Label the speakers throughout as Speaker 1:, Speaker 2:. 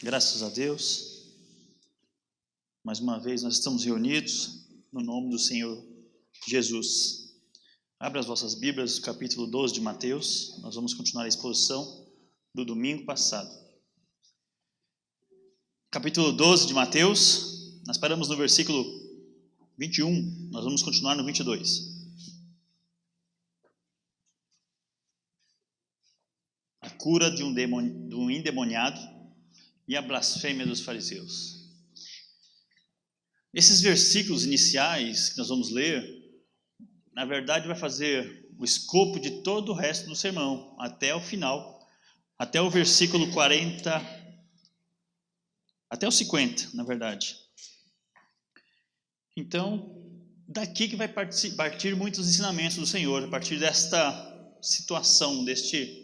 Speaker 1: Graças a Deus, mais uma vez nós estamos reunidos no nome do Senhor Jesus. Abra as vossas Bíblias, capítulo 12 de Mateus, nós vamos continuar a exposição do domingo passado. Capítulo 12 de Mateus, nós paramos no versículo 21, nós vamos continuar no 22. A cura de um endemoniado e a blasfêmia dos fariseus. Esses versículos iniciais que nós vamos ler, na verdade vai fazer o escopo de todo o resto do sermão, até o final, até o versículo 40, até o 50, na verdade. Então, daqui que vai partir muitos ensinamentos do Senhor, a partir desta situação, deste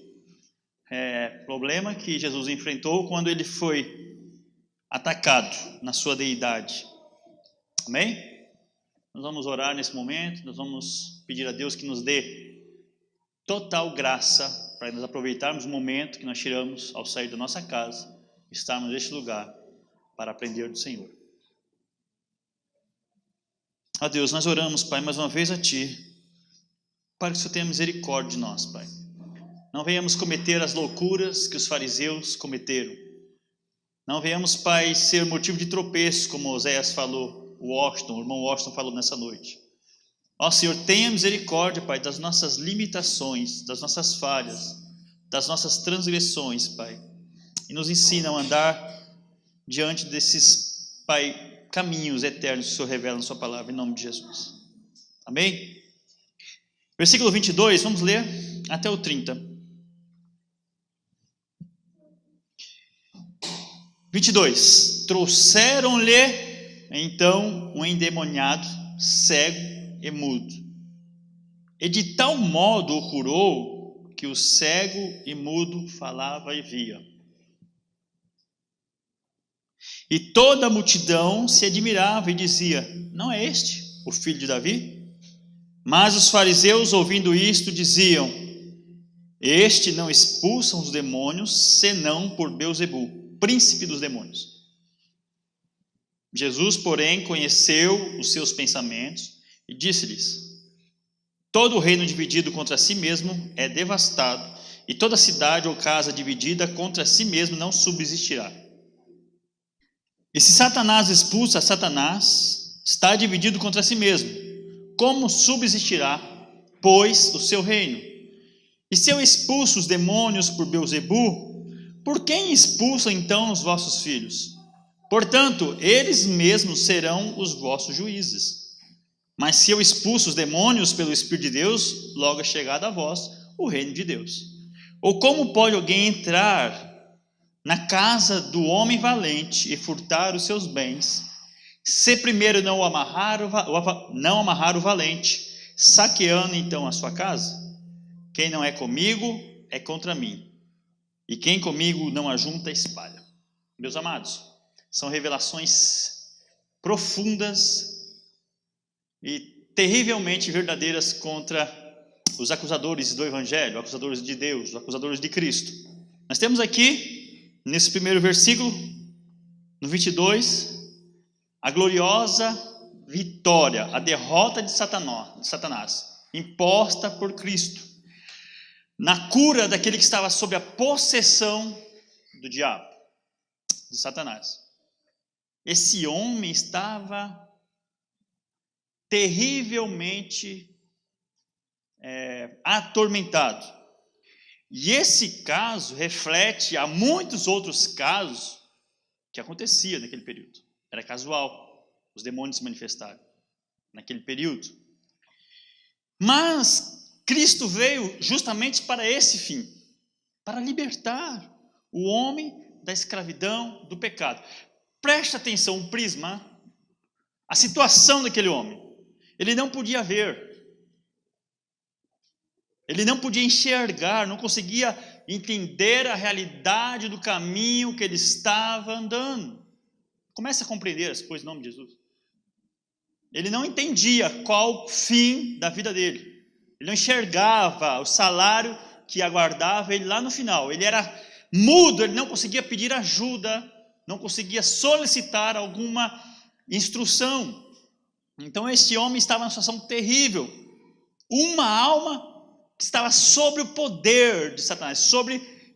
Speaker 1: problema que Jesus enfrentou quando ele foi atacado na sua deidade. Amém? Nós vamos orar nesse momento, nós vamos pedir a Deus que nos dê total graça para nós aproveitarmos o momento que nós tiramos ao sair da nossa casa, estarmos neste lugar para aprender do Senhor. Ó Deus, nós oramos, Pai, mais uma vez a Ti, para que o Senhor tenha misericórdia de nós, Pai. Não venhamos cometer as loucuras que os fariseus cometeram. Não venhamos, Pai, ser motivo de tropeço, como Oséias falou, o irmão Washington falou nessa noite. Ó Senhor, tenha misericórdia, Pai, das nossas limitações, das nossas falhas, das nossas transgressões, Pai. E nos ensina a andar diante desses, Pai, caminhos eternos que o Senhor revela na sua palavra, em nome de Jesus. Amém? Versículo 22, vamos ler até o 30. 22. Trouxeram-lhe então um endemoniado, cego e mudo. E de tal modo o curou, que o cego e mudo falava e via. E toda a multidão se admirava e dizia: não é este o filho de Davi? Mas os fariseus, ouvindo isto, diziam: este não expulsa os demônios, senão por Beelzebu, príncipe dos demônios. Jesus, porém, conheceu os seus pensamentos e disse-lhes: todo reino dividido contra si mesmo é devastado, e toda cidade ou casa dividida contra si mesmo não subsistirá. E se Satanás expulsa Satanás, está dividido contra si mesmo. Como subsistirá, pois, o seu reino? E se eu expulso os demônios por Beelzebu, por quem expulsam então os vossos filhos? Portanto, eles mesmos serão os vossos juízes. Mas se eu expulso os demônios pelo Espírito de Deus, logo é chegado a vós o reino de Deus. Ou como pode alguém entrar na casa do homem valente e furtar os seus bens, se primeiro não amarrar o valente, saqueando então a sua casa? Quem não é comigo é contra mim. E quem comigo não ajunta, espalha. Meus amados, são revelações profundas e terrivelmente verdadeiras contra os acusadores do Evangelho, acusadores de Deus, acusadores de Cristo. Nós temos aqui, nesse primeiro versículo, no 22, a gloriosa vitória, a derrota de Satanás, imposta por Cristo, na cura daquele que estava sob a possessão do diabo, de Satanás. Esse homem estava terrivelmente atormentado. E esse caso reflete a muitos outros casos que acontecia naquele período. Era casual, os demônios se manifestaram naquele período. Mas Cristo veio justamente para esse fim, para libertar o homem da escravidão, do pecado. Preste atenção, o prisma, a situação daquele homem. Ele não podia ver, ele não podia enxergar, não conseguia entender a realidade do caminho que ele estava andando. Comece a compreender as coisas em nome de Jesus. Ele não entendia qual o fim da vida dele. Ele não enxergava o salário que aguardava ele lá no final. Ele era mudo, ele não conseguia pedir ajuda não conseguia solicitar alguma instrução. Então esse homem estava numa situação terrível. Uma alma que estava sob o poder de Satanás,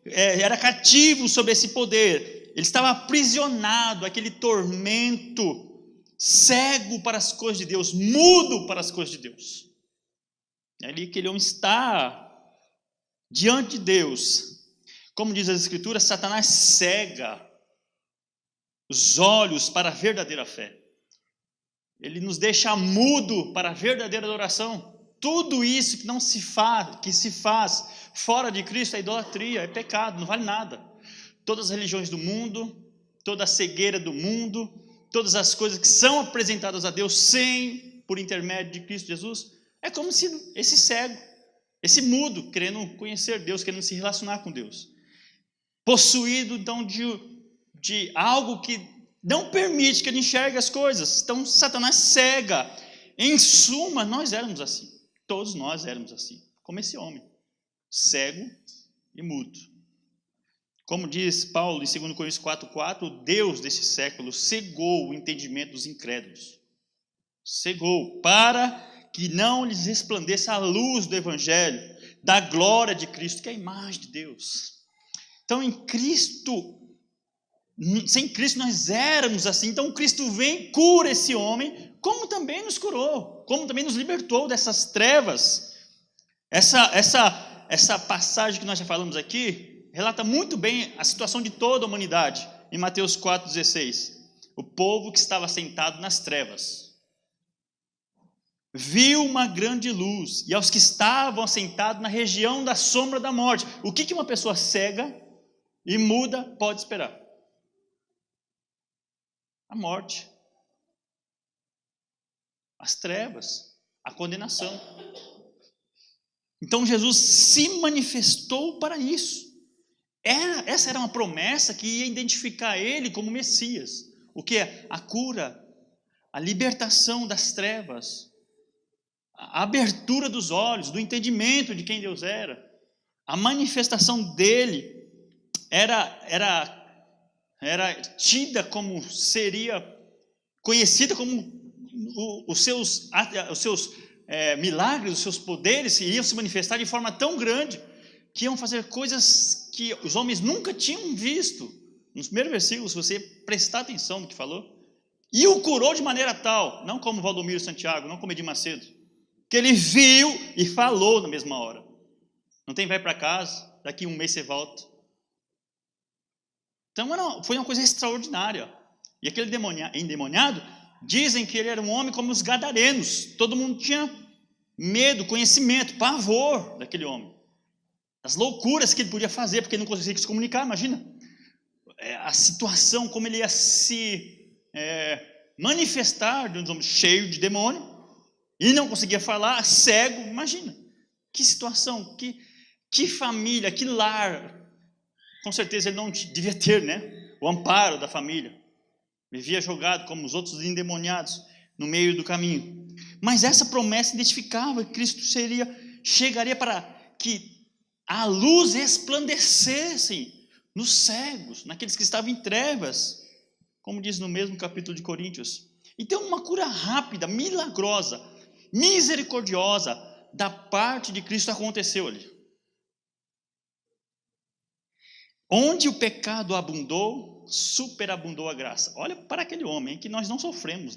Speaker 1: era cativo sobre esse poder. Ele estava aprisionado, aquele tormento, cego para as coisas de Deus, mudo para as coisas de Deus. É ali que ele está diante de Deus. Como diz as Escrituras, Satanás cega os olhos para a verdadeira fé. Ele nos deixa mudo para a verdadeira adoração. Tudo isso que se faz fora de Cristo é idolatria, é pecado, não vale nada. Todas as religiões do mundo, toda a cegueira do mundo, todas as coisas que são apresentadas a Deus por intermédio de Cristo Jesus, é como se esse cego, esse mudo, querendo conhecer Deus, querendo se relacionar com Deus, possuído então de algo que não permite que ele enxergue as coisas. Então Satanás cega. Em suma, nós éramos assim. Todos nós éramos assim, como esse homem, cego e mudo. Como diz Paulo em 2 Coríntios 4,4, o Deus desse século cegou o entendimento dos incrédulos. Cegou, para que não lhes resplandeça a luz do Evangelho, da glória de Cristo, que é a imagem de Deus. Então em Cristo, sem Cristo nós éramos assim. Então Cristo vem, cura esse homem, como também nos curou, como também nos libertou dessas trevas. Essa passagem que nós já falamos aqui relata muito bem a situação de toda a humanidade. Em Mateus 4,16, o povo que estava sentado nas trevas viu uma grande luz, e aos que estavam assentados na região da sombra da morte. O que uma pessoa cega e muda pode esperar? A morte, as trevas, a condenação. Então Jesus se manifestou para isso. Essa era uma promessa que ia identificar ele como Messias. O que é? A cura, a libertação das trevas, a abertura dos olhos, do entendimento de quem Deus era. A manifestação dele era tida como, seria conhecida como os seus milagres, os seus poderes iam se manifestar de forma tão grande que iam fazer coisas que os homens nunca tinham visto. Nos primeiros versículos, se você prestar atenção no que falou, e o curou de maneira tal, não como Valdomiro Santiago, não como Edir Macedo, que ele viu e falou na mesma hora. Não tem vai para casa, daqui um mês você volta. Então foi uma coisa extraordinária. E aquele endemoniado, dizem que ele era um homem como os gadarenos. Todo mundo tinha medo, conhecimento, pavor daquele homem. As loucuras que ele podia fazer, porque ele não conseguia se comunicar, imagina. A situação, como ele ia se manifestar de um homem cheio de demônio, e não conseguia falar, cego, imagina. Que situação, que família, que lar. Com certeza ele não devia ter, o amparo da família. Vivia jogado como os outros endemoniados no meio do caminho. Mas essa promessa identificava que Cristo chegaria para que a luz resplandecesse nos cegos, naqueles que estavam em trevas, como diz no mesmo capítulo de Coríntios. Então uma cura rápida, milagrosa, misericordiosa da parte de Cristo aconteceu ali. Onde o pecado abundou, superabundou a graça. Olha para aquele homem que nós não sofremos,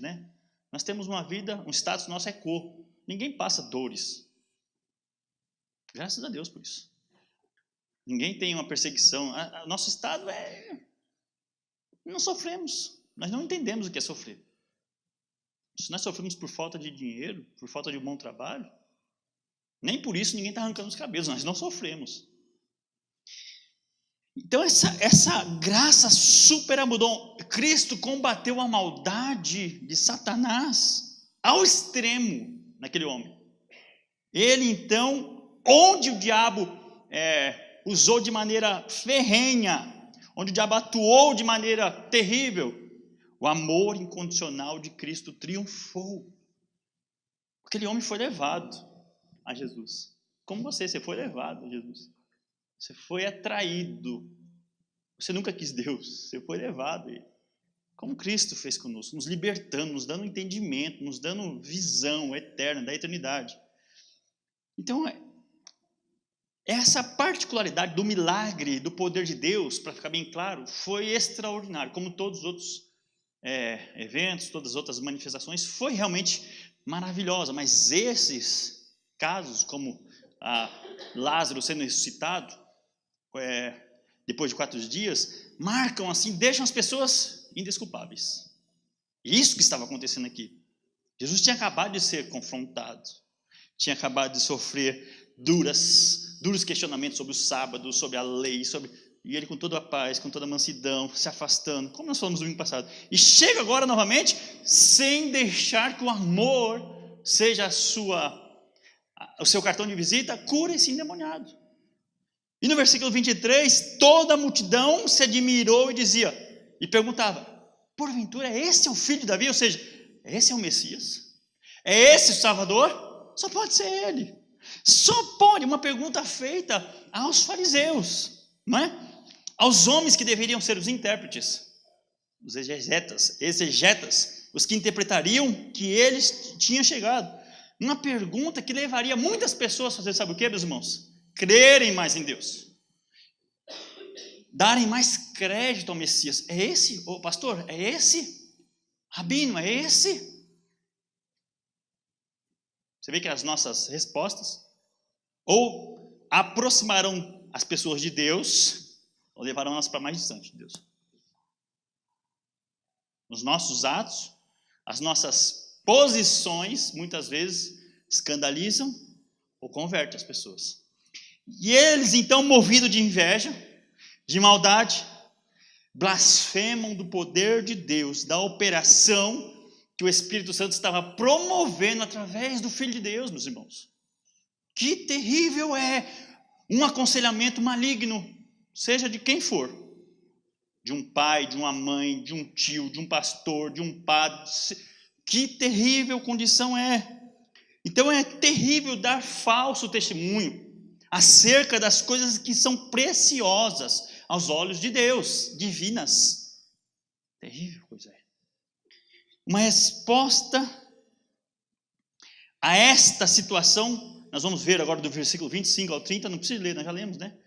Speaker 1: Nós temos uma vida, um status nosso é corpo. Ninguém passa dores. Graças a Deus por isso. Ninguém tem uma perseguição. Nosso estado não sofremos. Nós não entendemos o que é sofrer. Se nós sofremos por falta de dinheiro, por falta de um bom trabalho, nem por isso ninguém está arrancando os cabelos. Nós não sofremos. Então essa graça superabundou. Cristo combateu a maldade de Satanás ao extremo naquele homem. Ele então, onde o diabo usou de maneira ferrenha, onde o diabo atuou de maneira terrível, o amor incondicional de Cristo triunfou. Aquele homem foi levado a Jesus. Como você foi levado a Jesus. Você foi atraído Você nunca quis Deus, você foi levado a Ele. Como Cristo fez conosco, nos libertando, nos dando entendimento, nos dando visão eterna da eternidade. Então, essa particularidade do milagre, do poder de Deus, para ficar bem claro, foi extraordinário, como todos os outros eventos, todas as outras manifestações, foi realmente maravilhosa, mas esses casos, como Lázaro sendo ressuscitado, depois de 4 dias, marcam assim, deixam as pessoas indesculpáveis. Isso que estava acontecendo aqui. Jesus tinha acabado de ser confrontado, tinha acabado de sofrer duros questionamentos sobre o sábado, sobre a lei, e ele com toda a paz, com toda a mansidão, se afastando, como nós falamos no domingo passado. E chega agora novamente, sem deixar que o amor seja o seu cartão de visita, cura esse endemoniado. E no versículo 23, toda a multidão se admirou e perguntava, porventura esse é o filho de Davi? Ou seja, esse é o Messias? É esse o Salvador? Só pode ser ele. Só pode, uma pergunta feita aos fariseus, não é? Aos homens que deveriam ser os intérpretes, os exegetas, os que interpretariam que eles tinham chegado. Uma pergunta que levaria muitas pessoas a fazer, sabe o que, meus irmãos? Crerem mais em Deus. Darem mais crédito ao Messias. É esse, pastor? É esse? Rabino, é esse? Você vê que as nossas respostas ou aproximarão as pessoas de Deus, ou levarão elas para mais distante de Deus. Os nossos atos, as nossas posições, muitas vezes, escandalizam ou convertem as pessoas. E eles, então, movidos de inveja, de maldade, blasfemam do poder de Deus, da operação que o Espírito Santo estava promovendo através do Filho de Deus, meus irmãos. Que terrível é um aconselhamento maligno, seja de quem for, de um pai, de uma mãe, de um tio, de um pastor, de um padre. Que terrível condição é. Então é terrível dar falso testemunho acerca das coisas que são preciosas aos olhos de Deus, divinas. Terrível coisa é. Uma resposta a esta situação, nós vamos ver agora do versículo 25 ao 30, não precisa ler, nós já lemos, né?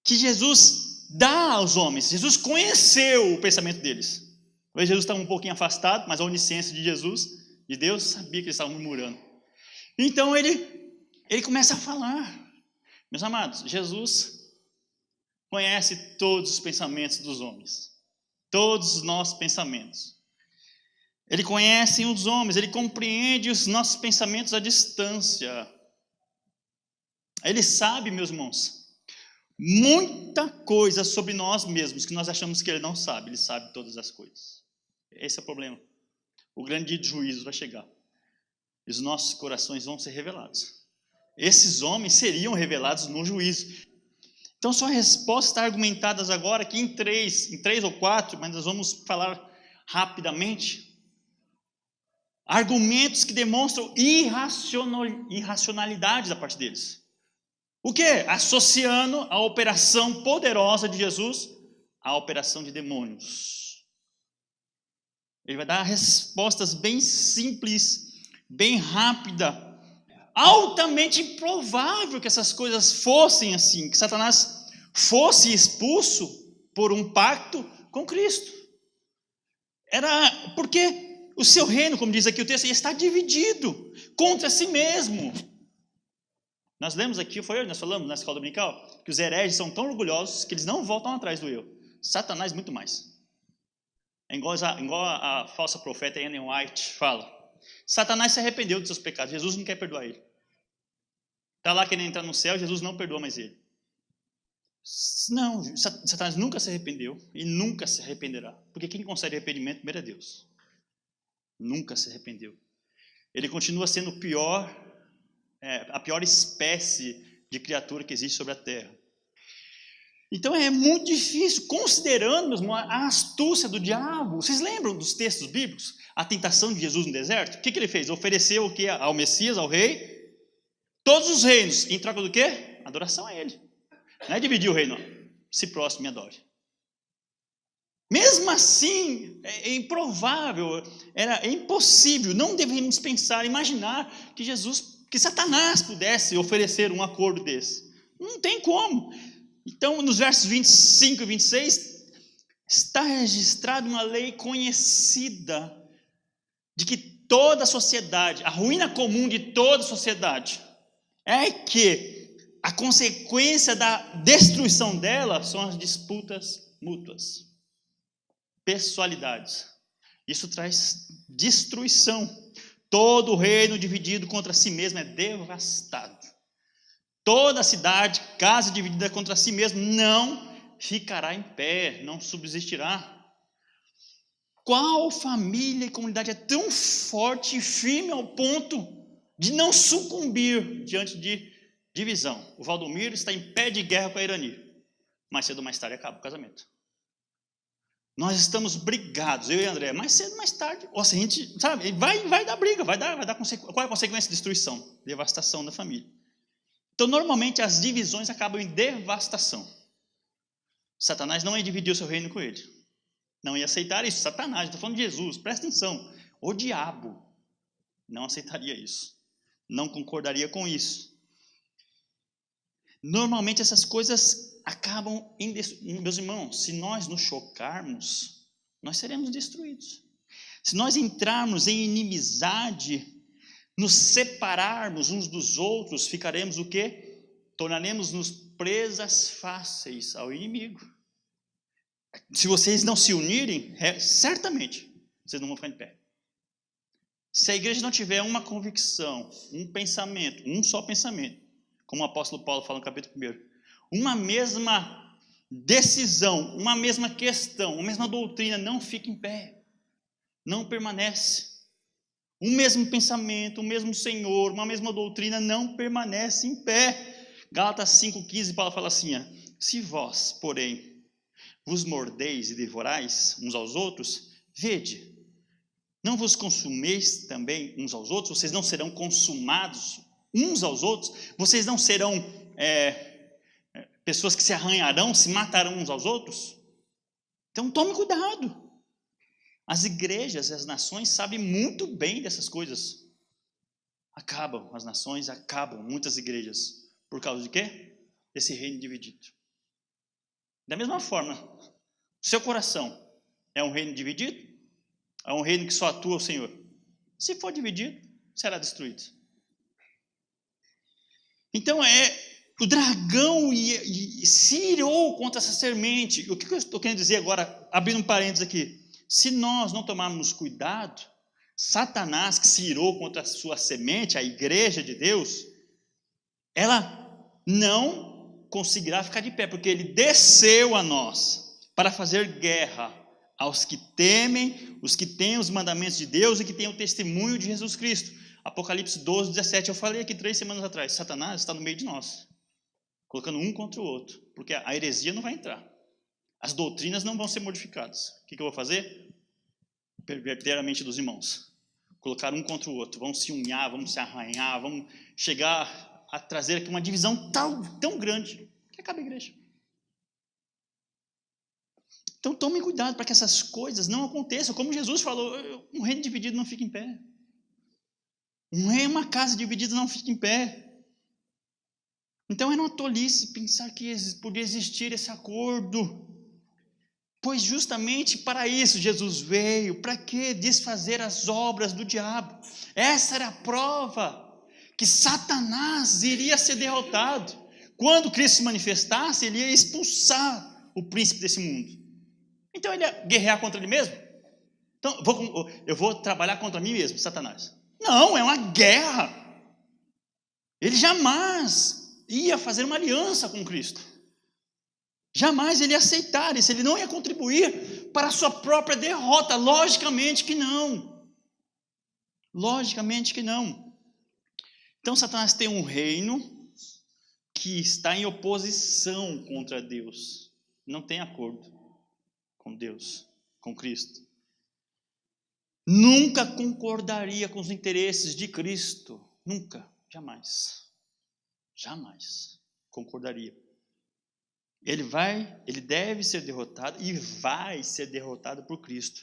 Speaker 1: Que Jesus dá aos homens. Jesus conheceu o pensamento deles. Talvez Jesus estava um pouquinho afastado, mas a onisciência de Jesus, de Deus, sabia que eles estavam murmurando. Então ele começa a falar. Meus amados, Jesus conhece todos os pensamentos dos homens. Todos os nossos pensamentos. Ele conhece os homens, ele compreende os nossos pensamentos à distância. Ele sabe, meus irmãos, muita coisa sobre nós mesmos que nós achamos que ele não sabe. Ele sabe todas as coisas. Esse é o problema. O grande dia de juízo vai chegar. E os nossos corações vão ser revelados. Esses homens seriam revelados no juízo. Então, sua resposta está argumentada agora aqui em três ou 4, mas nós vamos falar rapidamente. Argumentos que demonstram irracionalidade da parte deles. O quê? Associando a operação poderosa de Jesus à operação de demônios. Ele vai dar respostas bem simples, bem rápidas. Altamente improvável que essas coisas fossem assim, que Satanás fosse expulso por um pacto com Cristo. Era porque o seu reino, como diz aqui o texto, está dividido contra si mesmo. Nós lemos aqui, nós falamos na escola dominical, que os hereges são tão orgulhosos que eles não voltam atrás do eu. Satanás muito mais. É igual a falsa profeta Ellen White fala. Satanás se arrependeu dos seus pecados, Jesus não quer perdoar ele. Está lá querendo entrar no céu, Jesus não perdoa mais ele. Não, Satanás nunca se arrependeu e nunca se arrependerá. Porque quem concede arrependimento primeiro é Deus. Nunca se arrependeu. Ele continua sendo a pior espécie de criatura que existe sobre a terra. Então é muito difícil, considerando mesmo a astúcia do diabo. Vocês lembram dos textos bíblicos? A tentação de Jesus no deserto? O que ele fez? Ofereceu o que ao Messias, ao rei? Todos os reinos, em troca do quê? Adoração a ele. Não é dividir o reino, não. Se próximo me adore. Mesmo assim, é improvável, é impossível, não devemos pensar, imaginar que Satanás pudesse oferecer um acordo desse. Não tem como. Então, nos versos 25 e 26, está registrada uma lei conhecida de que toda a sociedade, a ruína comum de toda a sociedade, é que a consequência da destruição dela são as disputas mútuas, pessoalidades. Isso traz destruição. Todo reino dividido contra si mesmo é devastado. Toda cidade, casa dividida contra si mesmo, não ficará em pé, não subsistirá. Qual família e comunidade é tão forte e firme ao ponto de não sucumbir diante de divisão? O Valdomiro está em pé de guerra com a Irani. Mais cedo ou mais tarde acaba o casamento. Nós estamos brigados, eu e André, mais cedo ou mais tarde. Ou seja, a gente, sabe, vai dar briga, vai dar qual é a consequência? Destruição, devastação da família. Então, normalmente, as divisões acabam em devastação. Satanás não ia dividir o seu reino com ele. Não ia aceitar isso. Satanás, estou falando de Jesus, presta atenção. O diabo não aceitaria isso. Não concordaria com isso. Normalmente, essas coisas acabam em destruição. Meus irmãos, se nós nos chocarmos, nós seremos destruídos. Se nós entrarmos em inimizade, nos separarmos uns dos outros, ficaremos o quê? Tornaremos-nos presas fáceis ao inimigo. Se vocês não se unirem, certamente vocês não vão ficar em pé. Se a igreja não tiver uma convicção, um pensamento, um só pensamento, como o apóstolo Paulo fala no capítulo 1, uma mesma decisão, uma mesma questão, uma mesma doutrina, não fica em pé, não permanece. Um mesmo pensamento, um mesmo Senhor, uma mesma doutrina não permanece em pé. Gálatas 5,15, Paulo fala assim: se vós, porém, vos mordeis e devorais uns aos outros, vede, não vos consumeis também uns aos outros? Vocês não serão consumados uns aos outros? Vocês não serão pessoas que se arranharão, se matarão uns aos outros? Então tome cuidado. As igrejas e as nações sabem muito bem dessas coisas. Acabam as nações, acabam muitas igrejas. Por causa de quê? Desse reino dividido. Da mesma forma, seu coração é um reino dividido? É um reino que só atua o Senhor? Se for dividido, será destruído. Então o dragão se irou contra essa semente. O que eu estou querendo dizer agora, abrindo um parênteses aqui? Se nós não tomarmos cuidado, Satanás, que se irou contra a sua semente, a igreja de Deus, ela não conseguirá ficar de pé, porque ele desceu a nós para fazer guerra aos que temem, os que têm os mandamentos de Deus e que têm o testemunho de Jesus Cristo. Apocalipse 12, 17, eu falei aqui 3 semanas atrás, Satanás está no meio de nós, colocando um contra o outro, porque a heresia não vai entrar. As doutrinas não vão ser modificadas. O que eu vou fazer? Perverter a mente dos irmãos. Colocar um contra o outro. Vamos se unhar, vamos se arranhar, vamos chegar a trazer aqui uma divisão tão grande que acaba a igreja. Então tome cuidado para que essas coisas não aconteçam. Como Jesus falou, um reino dividido não fica em pé. Uma casa dividida não fica em pé. Então é uma tolice pensar que podia existir esse acordo. Pois justamente para isso Jesus veio. Para quê? Desfazer as obras do diabo. Essa era a prova que Satanás iria ser derrotado. Quando Cristo se manifestasse, ele ia expulsar o príncipe desse mundo. Então ele ia guerrear contra ele mesmo? Então eu vou trabalhar contra mim mesmo, Satanás. Não, é uma guerra. Ele jamais ia fazer uma aliança com Cristo. Jamais ele ia aceitar isso, ele não ia contribuir para a sua própria derrota. Logicamente que não. Logicamente que não. Então Satanás tem um reino que está em oposição contra Deus. Não tem acordo com Deus, com Cristo. Nunca concordaria com os interesses de Cristo. Nunca, jamais. Jamais concordaria. ele deve ser derrotado e vai ser derrotado por Cristo.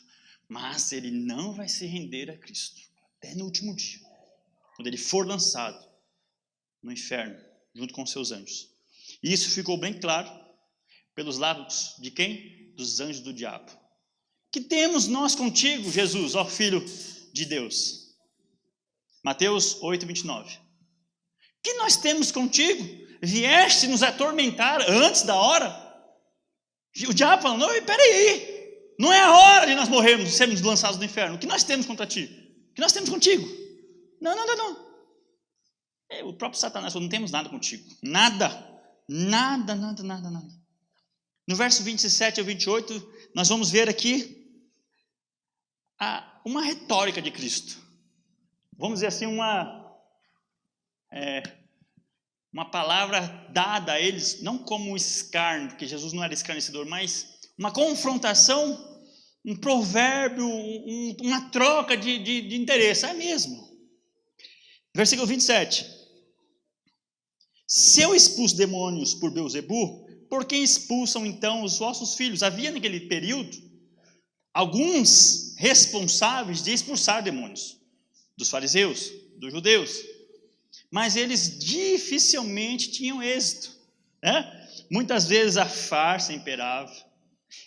Speaker 1: Mas ele não vai se render a Cristo até no último dia, quando ele for lançado no inferno, junto com seus anjos. E isso ficou bem claro pelos lábios de quem? Dos anjos do diabo. Que temos nós contigo, Jesus, ó Filho de Deus? Mateus 8, 29. Que nós temos contigo? Vieste nos atormentar antes da hora? O diabo falando, não, peraí, não é a hora de nós morrermos, de sermos lançados no inferno. O que nós temos contra ti? O que nós temos contigo? Não. O próprio Satanás falou, não temos nada contigo. Nada. No verso 27 ao 28, nós vamos ver aqui uma retórica de Cristo. Vamos dizer assim, uma palavra dada a eles, não como um escárnio, porque Jesus não era escarnecedor, mas uma confrontação, um provérbio, uma troca de interesse. É mesmo. Versículo 27. Se eu expulso demônios por Beelzebu, por quem expulsam então os vossos filhos? Havia naquele período alguns responsáveis de expulsar demônios, dos fariseus, dos judeus, mas eles dificilmente tinham êxito, né? Muitas vezes a farsa imperava,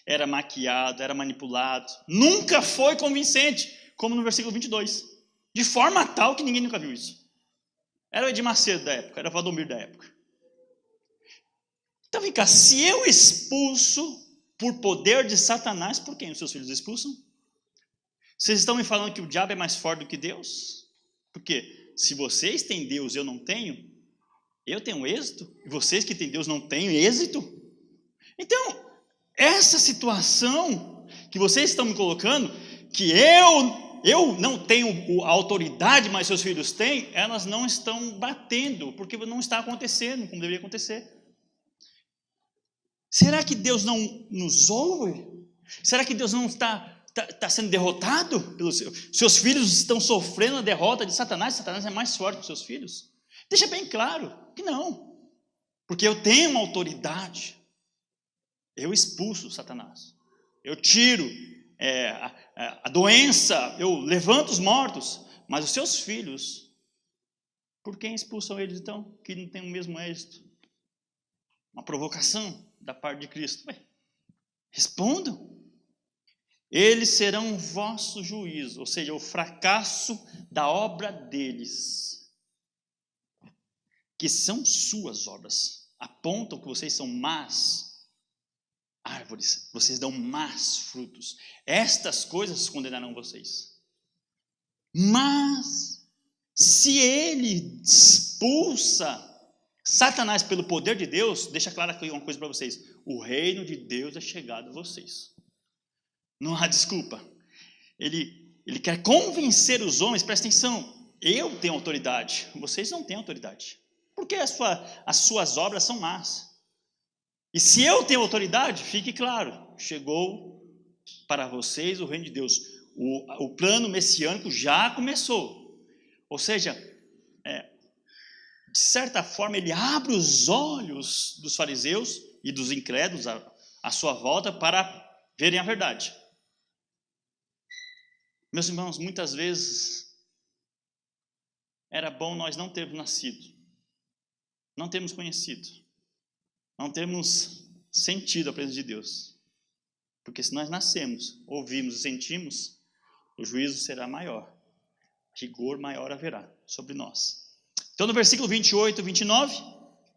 Speaker 1: era maquiado, era manipulado, nunca foi convincente, como no versículo 22, de forma tal que ninguém nunca viu isso. Era o Edir Macedo da época, era o Valdomiro da época. Então vem cá, se eu expulso por poder de Satanás, por quem os seus filhos expulsam? Vocês estão me falando que o diabo é mais forte do que Deus? Porque se vocês têm Deus e eu tenho êxito, e vocês que têm Deus não têm êxito? Então, essa situação que vocês estão me colocando, que eu não tenho a autoridade, mas seus filhos têm, elas não estão batendo, porque não está acontecendo como deveria acontecer. Será que Deus não nos ouve? Será que Deus não está sendo derrotado? Seus filhos estão sofrendo a derrota de Satanás? Satanás é mais forte que os seus filhos? Deixa bem claro que não, porque eu tenho uma autoridade. Eu expulso Satanás, eu tiro a doença, eu levanto os mortos, mas os seus filhos, por quem expulsam eles então, que não tem o mesmo êxito? Uma provocação da parte de Cristo. Respondam. Eles serão o vosso juízo, ou seja, o fracasso da obra deles, que são suas obras, apontam que vocês são más árvores, vocês dão más frutos. Estas coisas condenarão vocês. Mas, se ele expulsa Satanás pelo poder de Deus, deixa claro aqui uma coisa para vocês: o reino de Deus é chegado a vocês. Não há desculpa. Ele quer convencer os homens, presta atenção, eu tenho autoridade, vocês não têm autoridade, porque as suas obras são más. E se eu tenho autoridade, fique claro, chegou para vocês o reino de Deus. O plano messiânico já começou. Ou seja, de certa forma, ele abre os olhos dos fariseus e dos incrédulos à sua volta para verem a verdade. Meus irmãos, muitas vezes era bom nós não termos nascido, não termos conhecido, não termos sentido a presença de Deus. Porque se nós nascemos, ouvimos e sentimos, o juízo será maior, rigor maior haverá sobre nós. Então no versículo 28 e 29,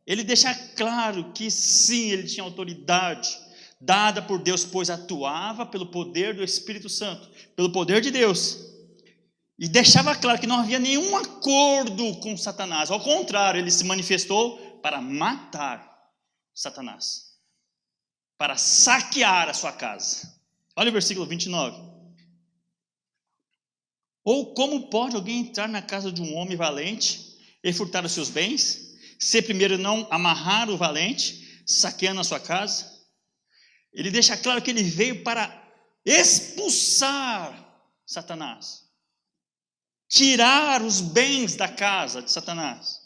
Speaker 1: ele deixa claro que sim, ele tinha autoridade dada por Deus, pois atuava pelo poder do Espírito Santo, pelo poder de Deus. E deixava claro que não havia nenhum acordo com Satanás. Ao contrário, ele se manifestou para matar Satanás, para saquear a sua casa. Olha o versículo 29. Ou como pode alguém entrar na casa de um homem valente e furtar os seus bens, se primeiro não amarrar o valente, saqueando a sua casa? Ele deixa claro que ele veio para expulsar Satanás, tirar os bens da casa de Satanás.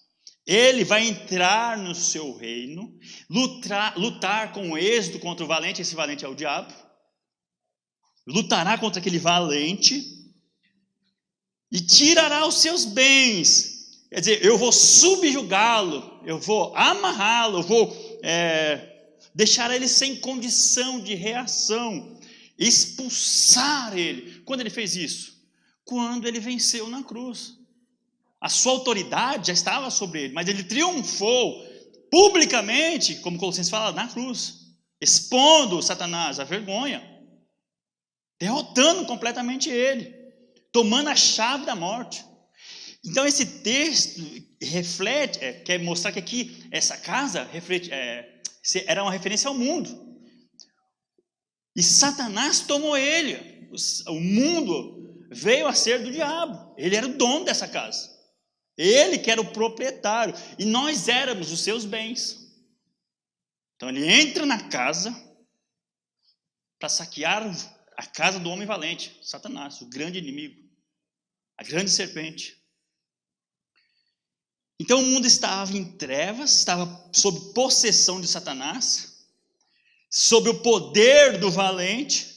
Speaker 1: Ele vai entrar no seu reino, lutar com êxito contra o valente. Esse valente é o diabo. Lutará contra aquele valente e tirará os seus bens. Quer dizer, eu vou subjugá-lo, eu vou amarrá-lo, eu vou deixar ele sem condição de reação, expulsar ele. Quando ele fez isso? Quando ele venceu na cruz. A sua autoridade já estava sobre ele, mas ele triunfou publicamente, como Colossenses fala, na cruz, expondo Satanás à vergonha, derrotando completamente ele, tomando a chave da morte. Então esse texto reflete, quer mostrar que aqui essa casa era uma referência ao mundo. E Satanás tomou ele. O mundo veio a ser do diabo. Ele era o dono dessa casa. Ele que era o proprietário. E nós éramos os seus bens. Então ele entra na casa para saquear a casa do homem valente, Satanás, o grande inimigo, a grande serpente. Então o mundo estava em trevas, estava sob possessão de Satanás, sob o poder do valente.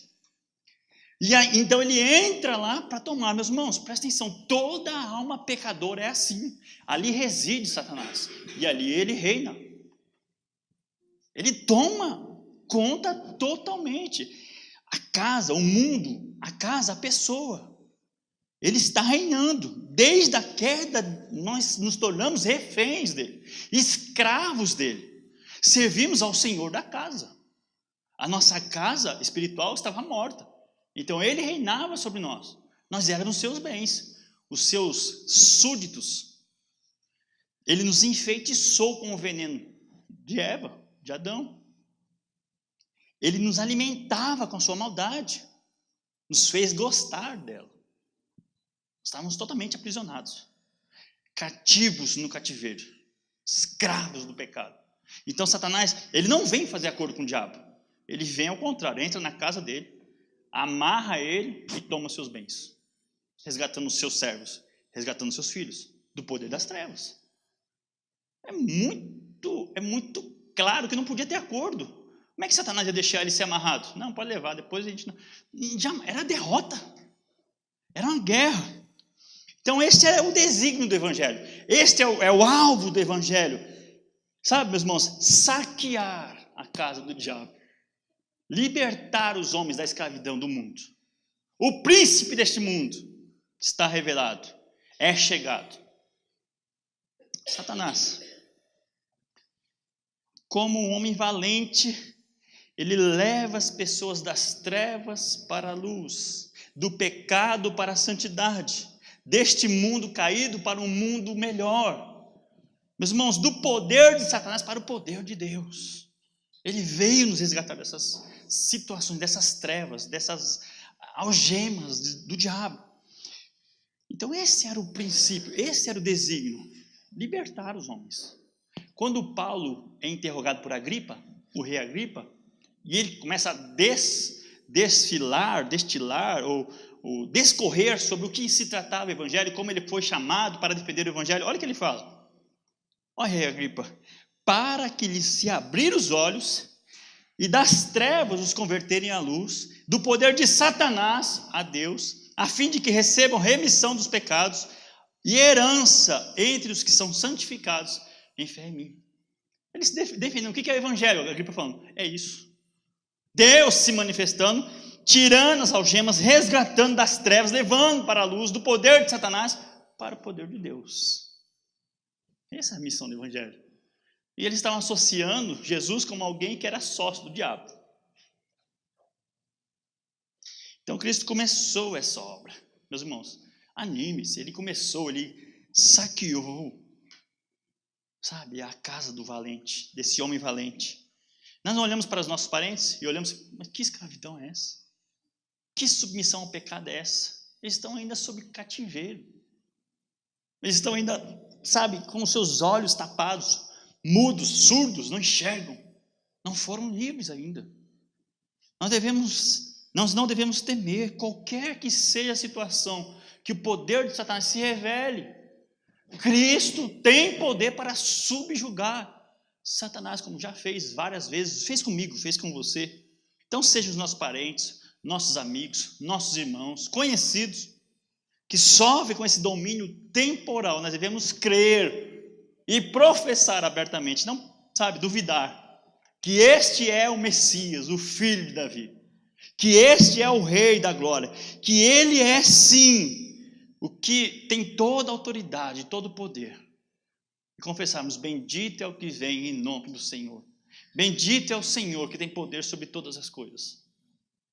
Speaker 1: E aí, então ele entra lá para tomar. Meus irmãos, presta atenção, toda alma pecadora é assim. Ali reside Satanás, e ali ele reina. Ele toma conta totalmente. A casa, o mundo, a casa, a pessoa. Ele está reinando. Desde a queda, nós nos tornamos reféns dele, escravos dele. Servimos ao Senhor da casa. A nossa casa espiritual estava morta. Então ele reinava sobre nós. Nós éramos seus bens, os seus súditos. Ele nos enfeitiçou com o veneno de Eva, de Adão. Ele nos alimentava com a sua maldade. Nos fez gostar dela. Estávamos totalmente aprisionados. Cativos no cativeiro. Escravos do pecado. Então Satanás, ele não vem fazer acordo com o diabo. Ele vem ao contrário, entra na casa dele, amarra ele e toma seus bens, resgatando os seus servos, resgatando os seus filhos, do poder das trevas. É muito claro que não podia ter acordo. Como é que Satanás ia deixar ele ser amarrado? Não, pode levar, depois a gente não... Era derrota, era uma guerra. Então este é o desígnio do Evangelho, este é o alvo do Evangelho. Sabe, meus irmãos, saquear a casa do diabo, libertar os homens da escravidão do mundo. O príncipe deste mundo está revelado, é chegado. Satanás, como um homem valente, ele leva as pessoas das trevas para a luz, do pecado para a santidade, deste mundo caído para um mundo melhor. Meus irmãos, do poder de Satanás para o poder de Deus. Ele veio nos resgatar dessas situações, dessas trevas, dessas algemas do diabo. Então esse era o princípio, esse era o desígnio, libertar os homens. Quando Paulo é interrogado por Agripa, o rei Agripa, e ele começa a destilar ou descorrer sobre o que se tratava o evangelho, como ele foi chamado para defender o evangelho, olha o que ele fala. Ó rei Agripa, para que lhes se abrir os olhos e das trevas os converterem à luz, do poder de Satanás a Deus, a fim de que recebam remissão dos pecados e herança entre os que são santificados em fé em mim. Eles definem o que é o evangelho, a Agripa falando, é isso. Deus se manifestando, tirando as algemas, resgatando das trevas, levando para a luz do poder de Satanás para o poder de Deus. Essa é a missão do evangelho. E eles estavam associando Jesus como alguém que era sócio do diabo. Então Cristo começou essa obra. Meus irmãos, anime-se. Ele começou, ele saqueou, sabe, a casa do valente, desse homem valente. Nós não olhamos para os nossos parentes e olhamos, mas que escravidão é essa? Que submissão ao pecado é essa? Eles estão ainda sob cativeiro. Eles estão ainda, sabe, com os seus olhos tapados, mudos, surdos, não enxergam. Não foram livres ainda. Nós não devemos temer qualquer que seja a situação, que o poder de Satanás se revele. Cristo tem poder para subjugar Satanás, como já fez várias vezes, fez comigo, fez com você. Então sejam os nossos parentes, nossos amigos, nossos irmãos, conhecidos, que sofrem com esse domínio temporal. Nós devemos crer e professar abertamente, não, duvidar, que este é o Messias, o Filho de Davi, que este é o Rei da Glória, que ele é sim o que tem toda a autoridade, todo o poder. E confessarmos: bendito é o que vem em nome do Senhor. Bendito é o Senhor que tem poder sobre todas as coisas.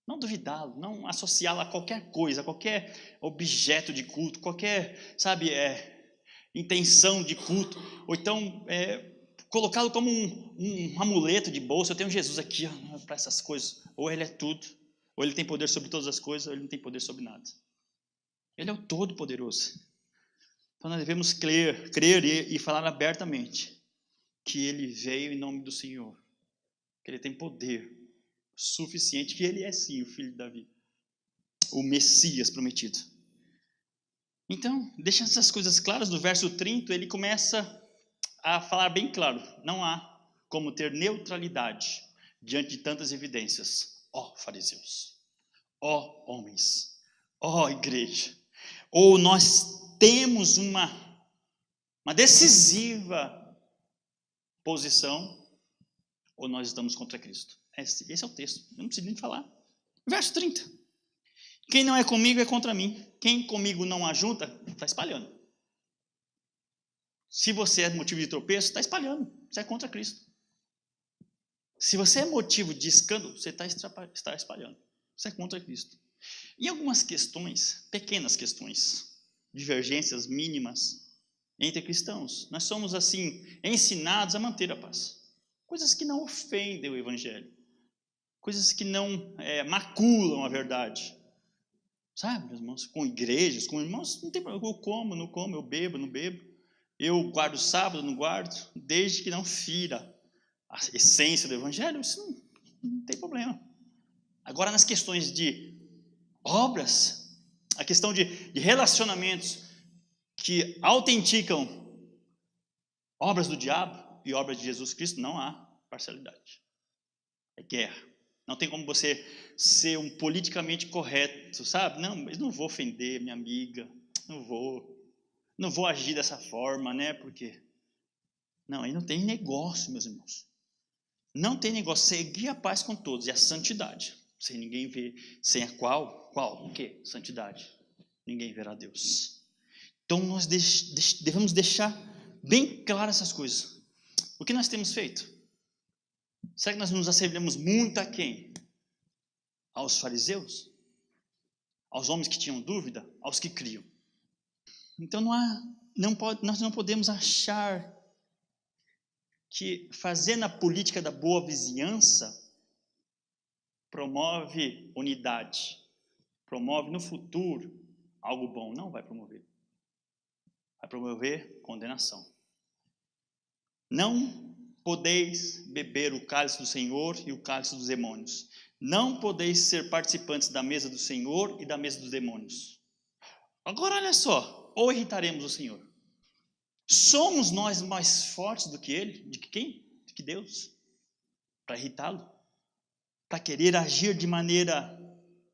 Speaker 1: Não duvidá-lo, não associá-lo a qualquer coisa, a qualquer objeto de culto, qualquer, intenção de culto, ou então colocá-lo como um amuleto de bolsa. Eu tenho Jesus aqui para essas coisas. Ou ele é tudo, ou ele tem poder sobre todas as coisas, ou ele não tem poder sobre nada. Ele é o Todo-Poderoso. Então nós devemos crer e falar abertamente que ele veio em nome do Senhor, que ele tem poder suficiente, que ele é sim o Filho de Davi, o Messias prometido. Então, deixando essas coisas claras, no verso 30, ele começa a falar bem claro: não há como ter neutralidade diante de tantas evidências, ó fariseus, ó homens, ó igreja. Ou nós temos uma decisiva posição, ou nós estamos contra Cristo. Esse é o texto, eu não preciso nem falar. Verso 30. Quem não é comigo é contra mim. Quem comigo não ajunta, está espalhando. Se você é motivo de tropeço, está espalhando. Você é contra Cristo. Se você é motivo de escândalo, você está espalhando. Você é contra Cristo. Em algumas questões, pequenas questões, divergências mínimas entre cristãos, nós somos assim ensinados a manter a paz. Coisas que não ofendem o Evangelho. Coisas que não maculam a verdade. Sabe, meus irmãos? Com igrejas, com irmãos, não tem problema. Eu como, não como, eu bebo, não bebo. Eu guardo sábado, não guardo. Desde que não fira a essência do Evangelho, isso não tem problema. Agora, nas questões de obras, a questão de relacionamentos que autenticam obras do diabo e obras de Jesus Cristo, não há parcialidade. É guerra. Não tem como você ser um politicamente correto, sabe? Não, mas não vou ofender minha amiga, não vou agir dessa forma, né? Porque não, aí não tem negócio, meus irmãos. Não tem negócio. Seguir a paz com todos e a santidade, sem ninguém ver, sem a qual? O quê? Santidade. Ninguém verá Deus. Então nós devemos deixar bem claras essas coisas. O que nós temos feito? Será que nós nos assemelhamos muito a quem? Aos fariseus? Aos homens que tinham dúvida? Aos que criam? Então nós não podemos achar que fazer na política da boa vizinhança promove unidade, promove no futuro algo bom. Não vai promover. Vai promover condenação. Não podeis beber o cálice do Senhor e o cálice dos demônios. Não podeis ser participantes da mesa do Senhor e da mesa dos demônios. Agora olha só, ou irritaremos o Senhor? Somos nós mais fortes do que Ele? De que quem? De que Deus? Para irritá-lo? Para querer agir de maneira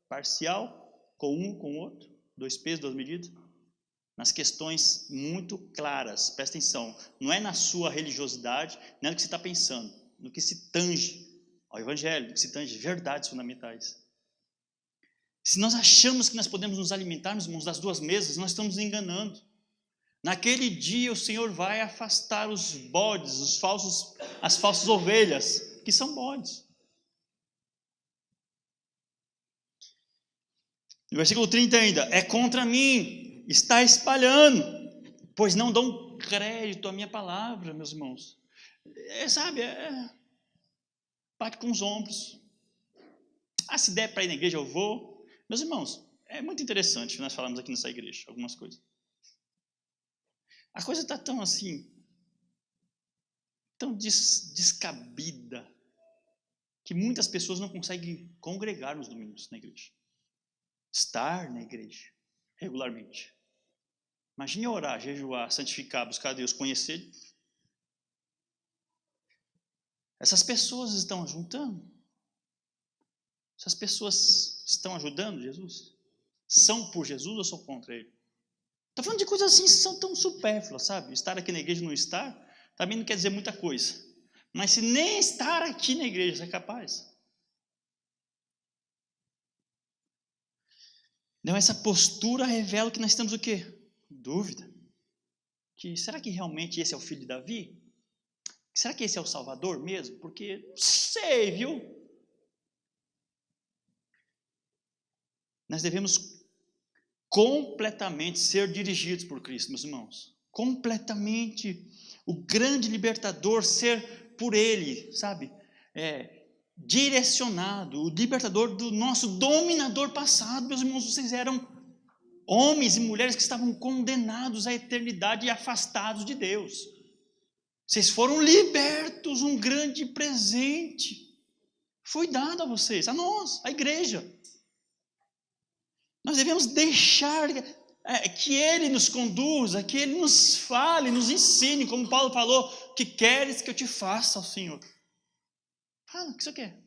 Speaker 1: parcial, com um, com o outro? Dois pesos, duas medidas? Nas questões muito claras, presta atenção, não é na sua religiosidade, não é no que você está pensando, no que se tange ao Evangelho, no que se tange verdades fundamentais. Se nós achamos que nós podemos nos alimentar, meus irmãos, das duas mesas, nós estamos nos enganando. Naquele dia o Senhor vai afastar os bodes, as falsas ovelhas, que são bodes. No versículo 30 ainda, é contra mim, está espalhando, pois não dão crédito à minha palavra, meus irmãos. Bate com os ombros. Se der para ir na igreja, eu vou. Meus irmãos, é muito interessante que nós falamos aqui nessa igreja, algumas coisas. A coisa está tão assim, tão descabida, que muitas pessoas não conseguem congregar nos domingos na igreja. Estar na igreja regularmente. Imagine orar, jejuar, santificar, buscar Deus, conhecer. Essas pessoas estão juntando? Essas pessoas estão ajudando Jesus? São por Jesus ou são contra Ele? Estou falando de coisas assim que são tão supérfluas, sabe? Estar aqui na igreja e não estar, também não quer dizer muita coisa. Mas se nem estar aqui na igreja você é capaz. Então essa postura revela que nós temos o quê? Dúvida. Será que realmente esse é o filho de Davi? Será que esse é o Salvador mesmo? Porque não sei, viu? Nós devemos completamente ser dirigidos por Cristo, meus irmãos. Completamente. O grande libertador ser por Ele, sabe? Direcionado. O libertador do nosso dominador passado. Meus irmãos, vocês eram homens e mulheres que estavam condenados à eternidade e afastados de Deus. Vocês foram libertos, um grande presente foi dado a vocês, a nós, a igreja. Nós devemos deixar que Ele nos conduza, que Ele nos fale, nos ensine, como Paulo falou, que queres que eu te faça, Senhor? Fala, o que você quer?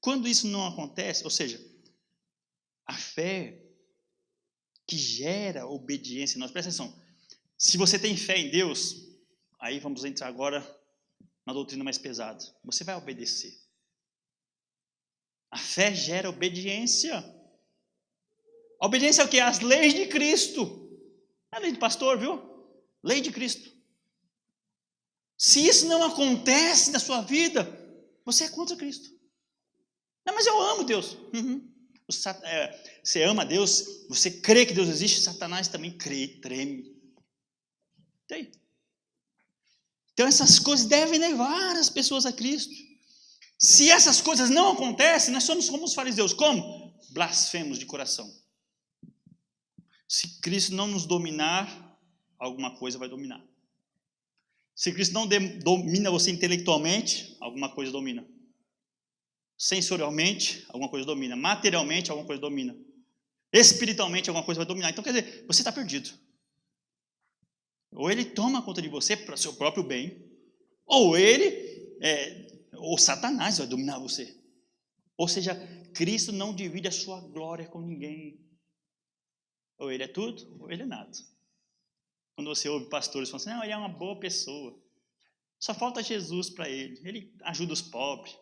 Speaker 1: Quando isso não acontece, ou seja, a fé que gera obediência em nós, presta atenção, se você tem fé em Deus, aí vamos entrar agora na doutrina mais pesada, você vai obedecer. A fé gera obediência. A obediência é o quê? As leis de Cristo. Não é lei do pastor, viu? Lei de Cristo. Se isso não acontece na sua vida, você é contra Cristo. Não, mas eu amo Deus. Uhum. Você ama Deus, você crê que Deus existe, Satanás também crê, treme. Então essas coisas devem levar as pessoas a Cristo. Se essas coisas não acontecem, nós somos como os fariseus. Como? Blasfemos de coração. Se Cristo não nos dominar, alguma coisa vai dominar. Se Cristo não domina você intelectualmente, alguma coisa domina. Sensorialmente, alguma coisa domina. Materialmente, alguma coisa domina. Espiritualmente, alguma coisa vai dominar. Então, quer dizer, você está perdido. Ou Ele toma conta de você para seu próprio bem, ou ou Satanás vai dominar você. Ou seja, Cristo não divide a sua glória com ninguém. Ou Ele é tudo, ou Ele é nada. Quando você ouve pastores falando assim, não, Ele é uma boa pessoa. Só falta Jesus para Ele. Ele ajuda os pobres.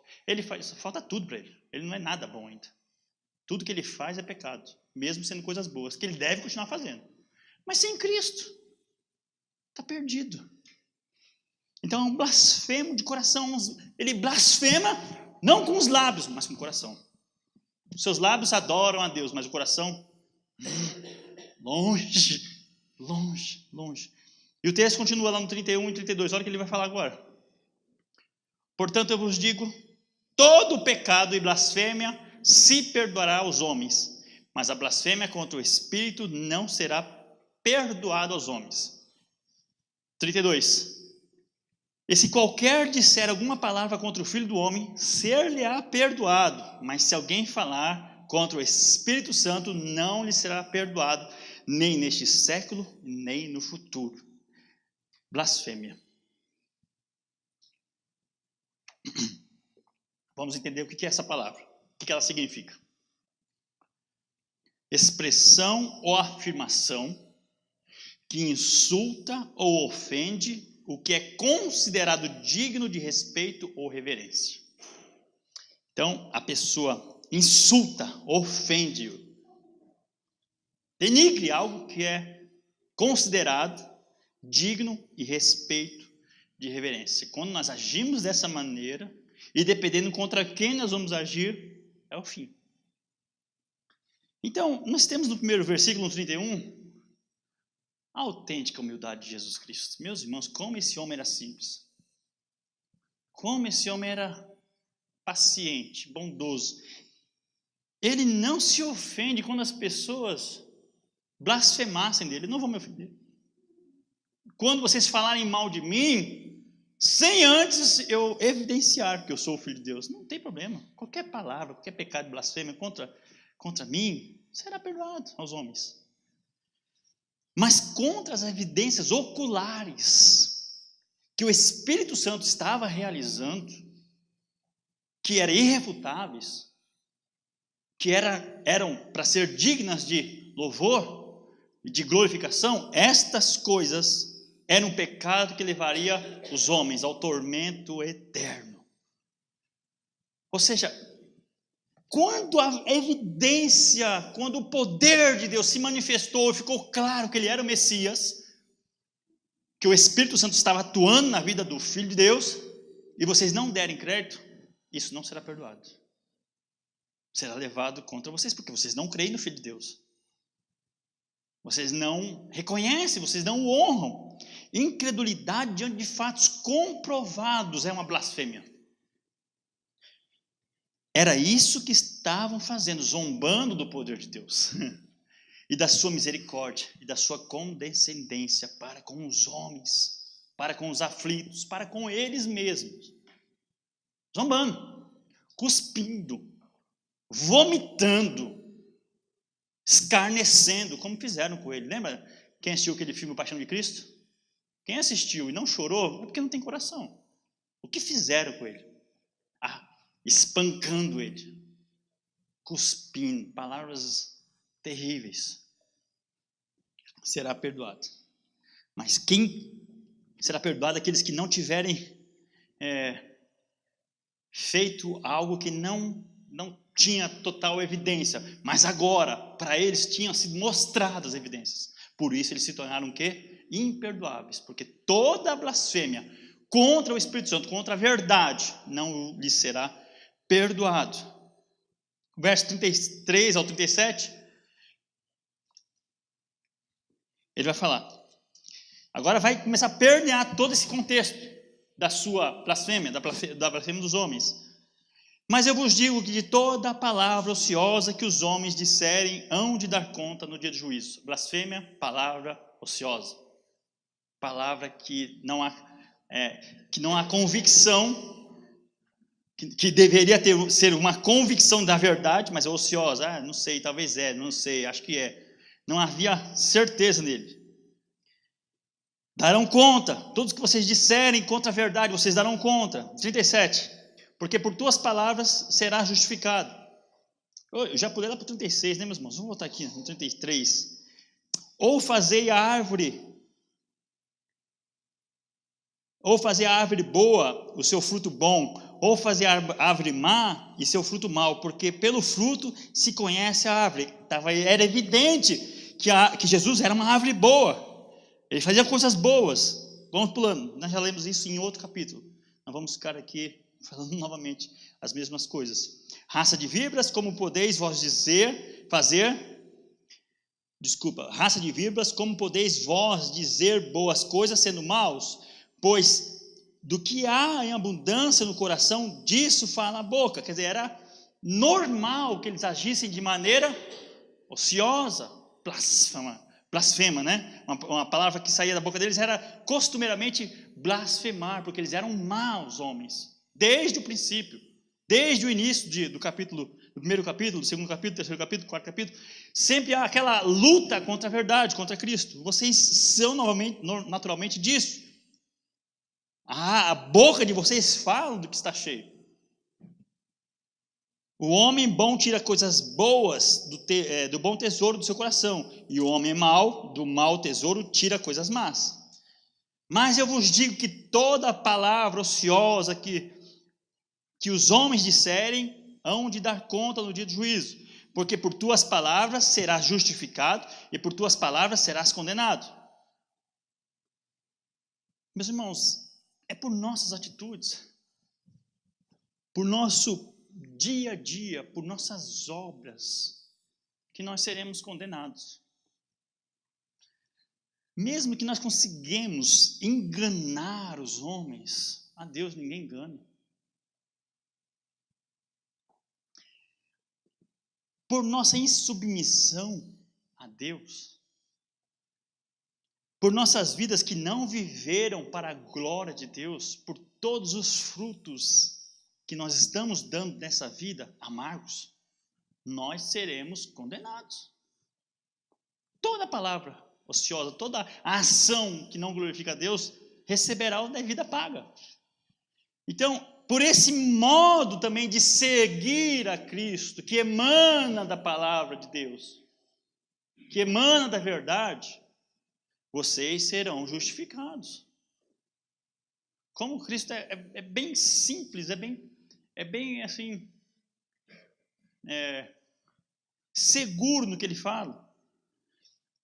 Speaker 1: Só falta tudo para Ele. Ele não é nada bom ainda. Tudo que Ele faz é pecado. Mesmo sendo coisas boas, que Ele deve continuar fazendo. Mas sem Cristo, está perdido. Então é um blasfemo de coração. Ele blasfema não com os lábios, mas com o coração. Os seus lábios adoram a Deus, mas o coração, longe, longe, longe. E o texto continua lá no 31 e 32, olha o que ele vai falar agora. Portanto, eu vos digo, todo pecado e blasfêmia se perdoará aos homens, mas a blasfêmia contra o Espírito não será perdoada aos homens. 32. E se qualquer disser alguma palavra contra o Filho do Homem, ser-lhe-á perdoado. Mas se alguém falar contra o Espírito Santo, não lhe será perdoado, nem neste século, nem no futuro. Blasfêmia. Vamos entender o que é essa palavra, o que ela significa. Expressão ou afirmação que insulta ou ofende o que é considerado digno de respeito ou reverência. Então, a pessoa insulta, ofende, denigre algo que é considerado digno de respeito, de reverência. Quando nós agimos dessa maneira, e dependendo contra quem nós vamos agir, é o fim. Então, nós temos no primeiro versículo, no 31, a autêntica humildade de Jesus Cristo. Meus irmãos, como esse homem era simples. Como esse homem era paciente, bondoso. Ele não se ofende quando as pessoas blasfemassem dele. Não vou me ofender. Quando vocês falarem mal de mim, sem antes eu evidenciar que eu sou o Filho de Deus, não tem problema. Qualquer palavra, qualquer pecado de blasfêmia contra mim, será perdoado aos homens. mas contra as evidências oculares que o Espírito Santo estava realizando, que eram irrefutáveis, que eram para ser dignas de louvor e de glorificação, estas coisas eram um pecado que levaria os homens ao tormento eterno. Ou seja, quando a evidência, quando o poder de Deus se manifestou, ficou claro que ele era o Messias, que o Espírito Santo estava atuando na vida do Filho de Deus, e vocês não derem crédito, isso não será perdoado. Será levado contra vocês, porque vocês não creem no Filho de Deus. Vocês não reconhecem, vocês não o honram. Incredulidade diante de fatos comprovados é uma blasfêmia. Era isso que estavam fazendo, zombando do poder de Deus e da sua misericórdia e da sua condescendência para com os homens, para com os aflitos, para com eles mesmos. Zombando, cuspindo, vomitando, escarnecendo, como fizeram com ele. Lembra quem assistiu aquele filme Paixão de Cristo? Quem assistiu e não chorou é porque não tem coração. O que fizeram com ele? Espancando ele, cuspindo, palavras terríveis. Será perdoado. Mas quem será perdoado? Aqueles que não tiverem feito algo que não tinha total evidência, mas agora, para eles, tinham sido mostradas as evidências. Por isso eles se tornaram o quê? Imperdoáveis, porque toda blasfêmia contra o Espírito Santo, contra a verdade, não lhes será perdoado. Verso 33 ao 37, ele vai falar. Agora vai começar a permear todo esse contexto da sua blasfêmia, da blasfêmia dos homens. Mas eu vos digo que de toda palavra ociosa que os homens disserem, hão de dar conta no dia do juízo. Blasfêmia, palavra ociosa. Palavra que não há convicção, que deveria ser uma convicção da verdade, mas é ociosa. Não sei, talvez não sei, acho que é. Não havia certeza nele. Darão conta, todos que vocês disserem contra a verdade, vocês darão conta. 37, porque por tuas palavras será justificado. Eu já pulei lá para o 36, né, meus irmãos? Vamos voltar aqui no 33. Ou fazei a árvore boa o seu fruto bom, ou fazer a árvore má e seu fruto mau, porque pelo fruto se conhece a árvore. Era evidente que Jesus era uma árvore boa, ele fazia coisas boas. Vamos pulando, nós já lemos isso em outro capítulo, nós vamos ficar aqui falando novamente as mesmas coisas. Raça de víboras, como podeis vós raça de víboras, como podeis vós dizer boas coisas sendo maus? Pois do que há em abundância no coração, disso fala a boca. Quer dizer, era normal que eles agissem de maneira ociosa, blasfema, né? Uma palavra que saía da boca deles era costumeiramente blasfemar, porque eles eram maus homens, desde o princípio, desde o início do primeiro capítulo, do segundo capítulo, terceiro capítulo, quarto capítulo. Sempre há aquela luta contra a verdade, contra Cristo. Vocês são naturalmente disso. A boca de vocês fala do que está cheio. O homem bom tira coisas boas do bom tesouro do seu coração, e o homem mau, do mau tesouro, tira coisas más. Mas eu vos digo que toda palavra ociosa que os homens disserem, hão de dar conta no dia do juízo, porque por tuas palavras serás justificado, e por tuas palavras serás condenado. Meus irmãos, é por nossas atitudes, por nosso dia a dia, por nossas obras, que nós seremos condenados. Mesmo que nós consigamos enganar os homens, a Deus ninguém engana. Por nossa insubmissão a Deus, por nossas vidas que não viveram para a glória de Deus, por todos os frutos que nós estamos dando nessa vida, amargos, nós seremos condenados. Toda palavra ociosa, toda a ação que não glorifica a Deus, receberá o devida paga. Então, por esse modo também de seguir a Cristo, que emana da palavra de Deus, que emana da verdade, vocês serão justificados. Como Cristo é bem simples, é bem assim, seguro no que ele fala.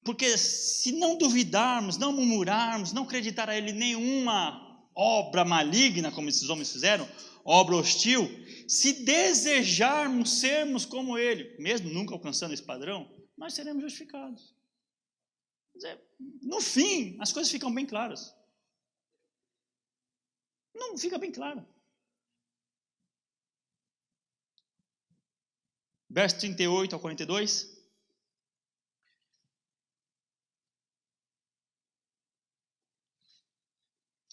Speaker 1: Porque se não duvidarmos, não murmurarmos, não acreditar a ele nenhuma obra maligna, como esses homens fizeram, obra hostil, se desejarmos sermos como ele, mesmo nunca alcançando esse padrão, nós seremos justificados. Quer dizer, no fim, as coisas ficam bem claras. Não fica bem claro. Verso 38 ao 42.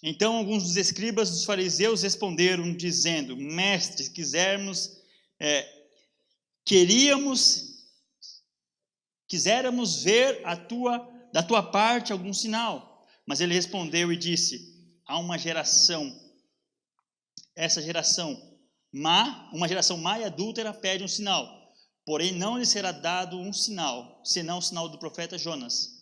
Speaker 1: Então alguns dos escribas dos fariseus responderam, dizendo: Mestre, se quisermos, quiséramos ver da tua parte algum sinal. Mas ele respondeu e disse: há uma geração uma geração má e adúltera pede um sinal, porém não lhe será dado um sinal, senão o sinal do profeta Jonas.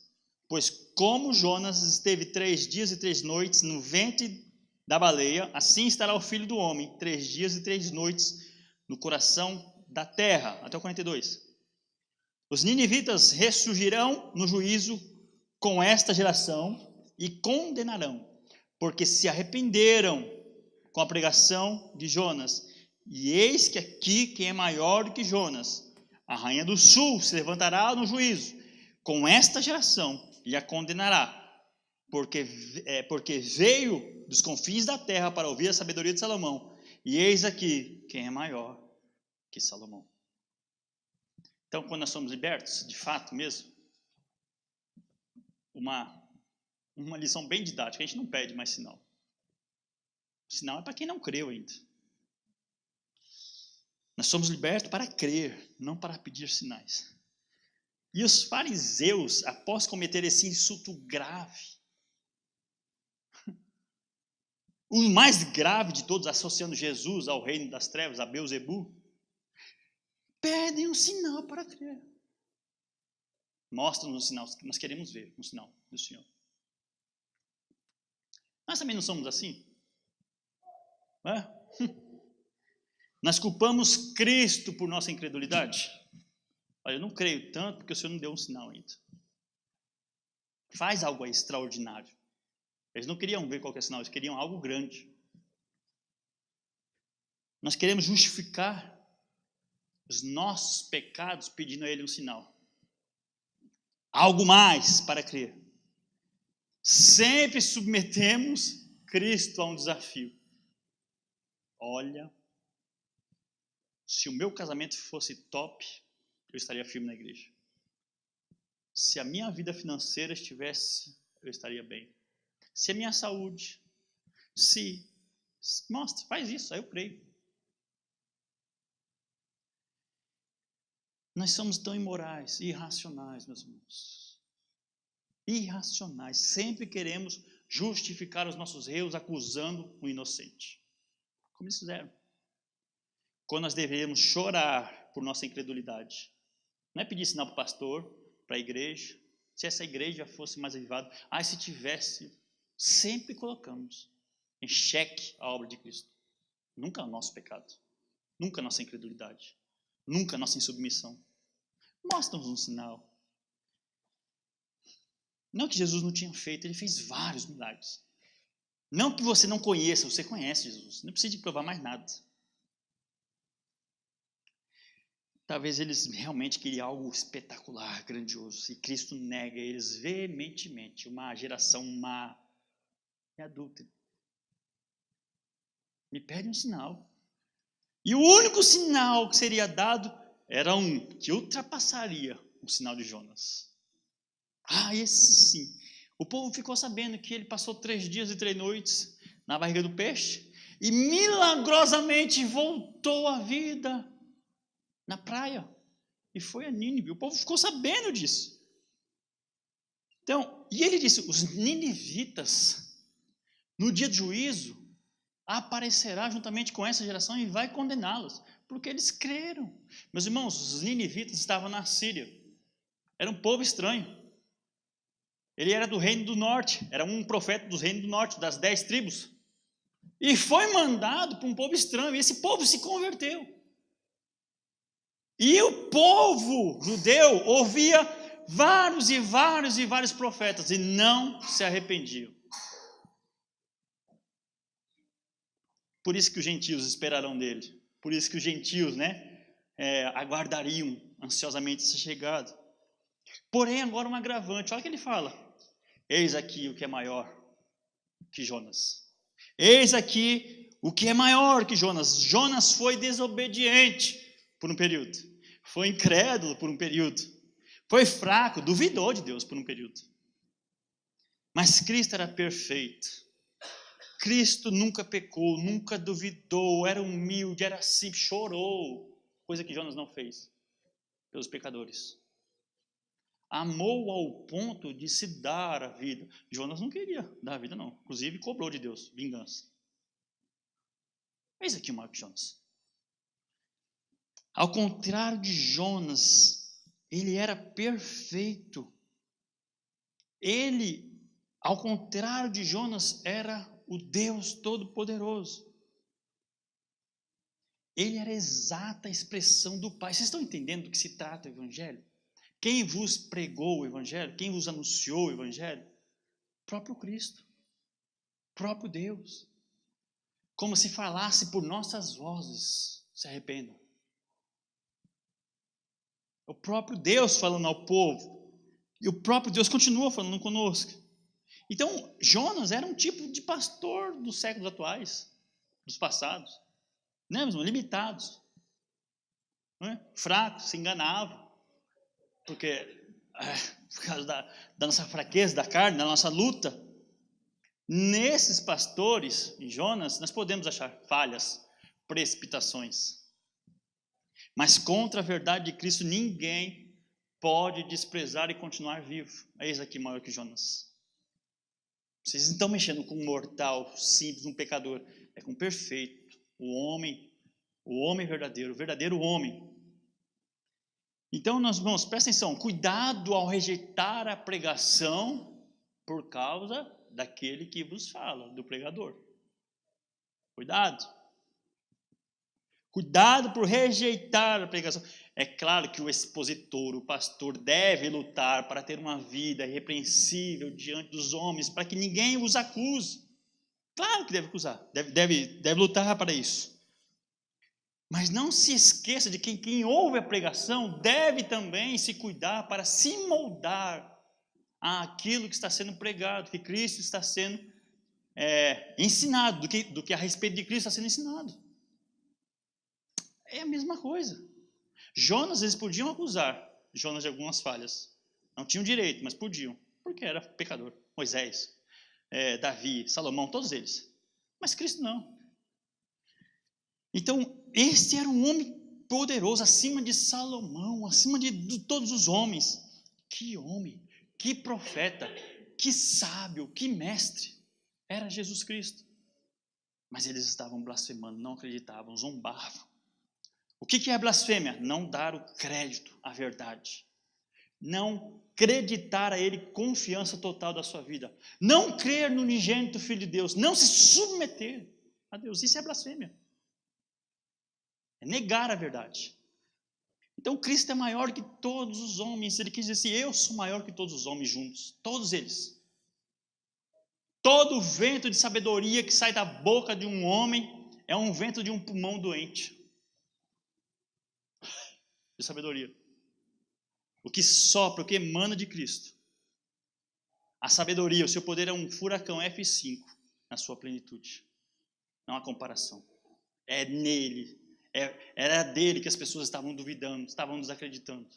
Speaker 1: Pois como Jonas esteve 3 dias e 3 noites no ventre da baleia, assim estará o Filho do Homem 3 dias e 3 noites no coração da terra. Até o 42. Os ninivitas ressurgirão no juízo com esta geração e condenarão, porque se arrependeram com a pregação de Jonas. E eis que aqui quem é maior do que Jonas, a rainha do sul, se levantará no juízo com esta geração e a condenará, porque veio dos confins da terra para ouvir a sabedoria de Salomão. E eis aqui quem é maior que Salomão. Então, quando nós somos libertos, de fato mesmo, uma lição bem didática, a gente não pede mais sinal. Sinal é para quem não creu ainda. Nós somos libertos para crer, não para pedir sinais. E os fariseus, após cometer esse insulto grave, o mais grave de todos, associando Jesus ao reino das trevas, a Beelzebu, pedem um sinal para crer. Mostra-nos um sinal, nós queremos ver um sinal do Senhor. Nós também não somos assim? Nós culpamos Cristo por nossa incredulidade. Olha, eu não creio tanto porque o Senhor não deu um sinal ainda. Faz algo extraordinário. Eles não queriam ver qualquer sinal, eles queriam algo grande. Nós queremos justificar os nossos pecados pedindo a Ele um sinal. Algo mais para crer. Sempre submetemos Cristo a um desafio. Olha, se o meu casamento fosse top, eu estaria firme na igreja. Se a minha vida financeira estivesse, eu estaria bem. Se a minha saúde, mostra, faz isso, aí eu creio. Nós somos tão imorais, irracionais, meus irmãos. Irracionais, sempre queremos justificar os nossos erros acusando o inocente. Como eles fizeram. Quando nós deveríamos chorar por nossa incredulidade. Não é pedir sinal para o pastor, para a igreja. Se essa igreja fosse mais avivada. Se tivesse. Sempre colocamos em xeque a obra de Cristo. Nunca o nosso pecado. Nunca a nossa incredulidade. Nunca a nossa insubmissão. Mostra-nos um sinal. Não que Jesus não tinha feito, ele fez vários milagres. Não que você não conheça, você conhece Jesus. Não precisa de provar mais nada. Talvez eles realmente queriam algo espetacular, grandioso. E Cristo nega eles veementemente. Uma geração má e adúltera. Me pede um sinal. E o único sinal que seria dado era um que ultrapassaria o sinal de Jonas. Esse sim. O povo ficou sabendo que ele passou 3 dias e 3 noites na barriga do peixe e milagrosamente voltou à vida na praia e foi a Nínive. O povo ficou sabendo disso. Então, e ele disse, os ninivitas, no dia do juízo, aparecerá juntamente com essa geração e vai condená-los, porque eles creram. Meus irmãos, os ninivitas estavam na Síria, era um povo estranho. Ele era do reino do norte, era um profeta do reino do norte, das 10 tribos. E foi mandado para um povo estranho, e esse povo se converteu. E o povo judeu ouvia vários e vários e vários profetas, e não se arrependiam. Por isso que os gentios esperarão dele. Por isso que os gentios, aguardariam ansiosamente essa chegada. Porém, agora um agravante. Olha o que ele fala. Eis aqui o que é maior que Jonas. Eis aqui o que é maior que Jonas. Jonas foi desobediente por um período. Foi incrédulo por um período. Foi fraco, duvidou de Deus por um período. Mas Cristo era perfeito. Cristo nunca pecou, nunca duvidou, era humilde, era simples, chorou, coisa que Jonas não fez pelos pecadores. Amou ao ponto de se dar a vida. Jonas não queria dar a vida, não. Inclusive, cobrou de Deus vingança. Eis aqui o Marco Jonas. Ao contrário de Jonas, ele era perfeito. Ele, ao contrário de Jonas, era o Deus Todo-Poderoso. Ele era a exata expressão do Pai. Vocês estão entendendo do que se trata o Evangelho? Quem vos pregou o Evangelho? Quem vos anunciou o Evangelho? O próprio Cristo. O próprio Deus. Como se falasse por nossas vozes. Se arrependam. O próprio Deus falando ao povo. E o próprio Deus continua falando conosco. Então, Jonas era um tipo de pastor dos séculos atuais, dos passados, limitados, fracos, se enganavam, porque por causa da nossa fraqueza, da carne, da nossa luta. Nesses pastores, em Jonas, nós podemos achar falhas, precipitações, mas contra a verdade de Cristo ninguém pode desprezar e continuar vivo. Eis aqui maior que Jonas. Vocês não estão mexendo com um mortal simples, um pecador. É com o perfeito, o homem verdadeiro, o verdadeiro homem. Então, nós vamos, presta atenção, cuidado ao rejeitar a pregação por causa daquele que vos fala, do pregador. Cuidado. Cuidado por rejeitar a pregação. É claro que o expositor, o pastor, deve lutar para ter uma vida irrepreensível diante dos homens, para que ninguém os acuse. Claro que deve acusar, deve lutar para isso. Mas não se esqueça de que quem ouve a pregação deve também se cuidar para se moldar àquilo que está sendo pregado, que Cristo está sendo ensinado, do que a respeito de Cristo está sendo ensinado. É a mesma coisa. Jonas, eles podiam acusar Jonas de algumas falhas. Não tinham direito, mas podiam, porque era pecador. Moisés, Davi, Salomão, todos eles. Mas Cristo não. Então, este era um homem poderoso, acima de Salomão, acima de todos os homens. Que homem, que profeta, que sábio, que mestre. Era Jesus Cristo. Mas eles estavam blasfemando, não acreditavam, zombavam. O que é blasfêmia? Não dar o crédito à verdade. Não acreditar a Ele confiança total da sua vida. Não crer no unigênito Filho de Deus. Não se submeter a Deus. Isso é blasfêmia. É negar a verdade. Então Cristo é maior que todos os homens. Ele quis dizer assim, eu sou maior que todos os homens juntos. Todos eles. Todo vento de sabedoria que sai da boca de um homem é um vento de um pulmão doente. De sabedoria. O que sopra, o que emana de Cristo. A sabedoria, o seu poder é um furacão F5 na sua plenitude. Não há comparação. É nele. Era dele que as pessoas estavam duvidando, estavam desacreditando.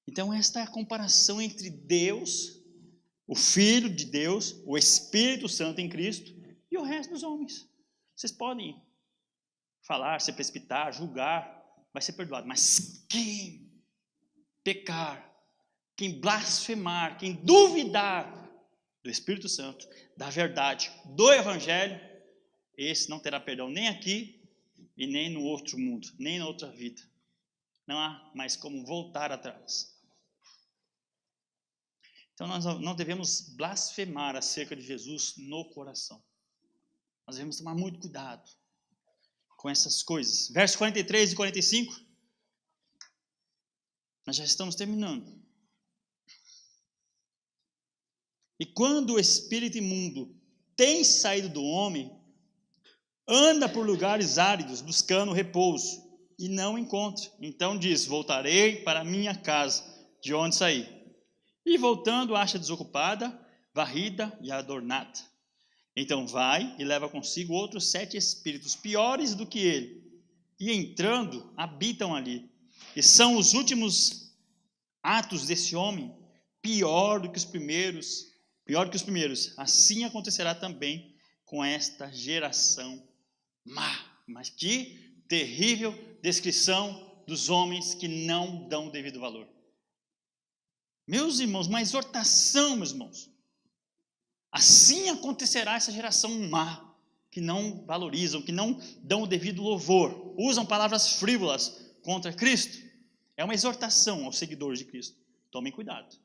Speaker 1: Então esta é a comparação entre Deus, o Filho de Deus, o Espírito Santo em Cristo e o resto dos homens. Vocês podem falar, se precipitar, julgar, vai ser perdoado. Mas quem pecar quem blasfemar, quem duvidar do Espírito Santo, da verdade, do Evangelho, esse não terá perdão nem aqui e nem no outro mundo, nem na outra vida. Não há mais como voltar atrás. Então nós não devemos blasfemar acerca de Jesus no coração. Nós devemos tomar muito cuidado com essas coisas. Versos 43 e 45. Nós já estamos terminando. E quando o espírito imundo tem saído do homem, anda por lugares áridos, buscando repouso, e não encontra. Então diz: voltarei para a minha casa, de onde saí. E voltando, acha desocupada, varrida e adornada. Então vai e leva consigo outros 7 espíritos, piores do que ele. E entrando, habitam ali. E são os últimos atos desse homem, pior que os primeiros. Assim acontecerá também com esta geração má. Mas que terrível descrição dos homens que não dão o devido valor. Meus irmãos, uma exortação, meus irmãos. Assim acontecerá essa geração má, que não valorizam, que não dão o devido louvor, usam palavras frívolas contra Cristo. É uma exortação aos seguidores de Cristo. Tomem cuidado,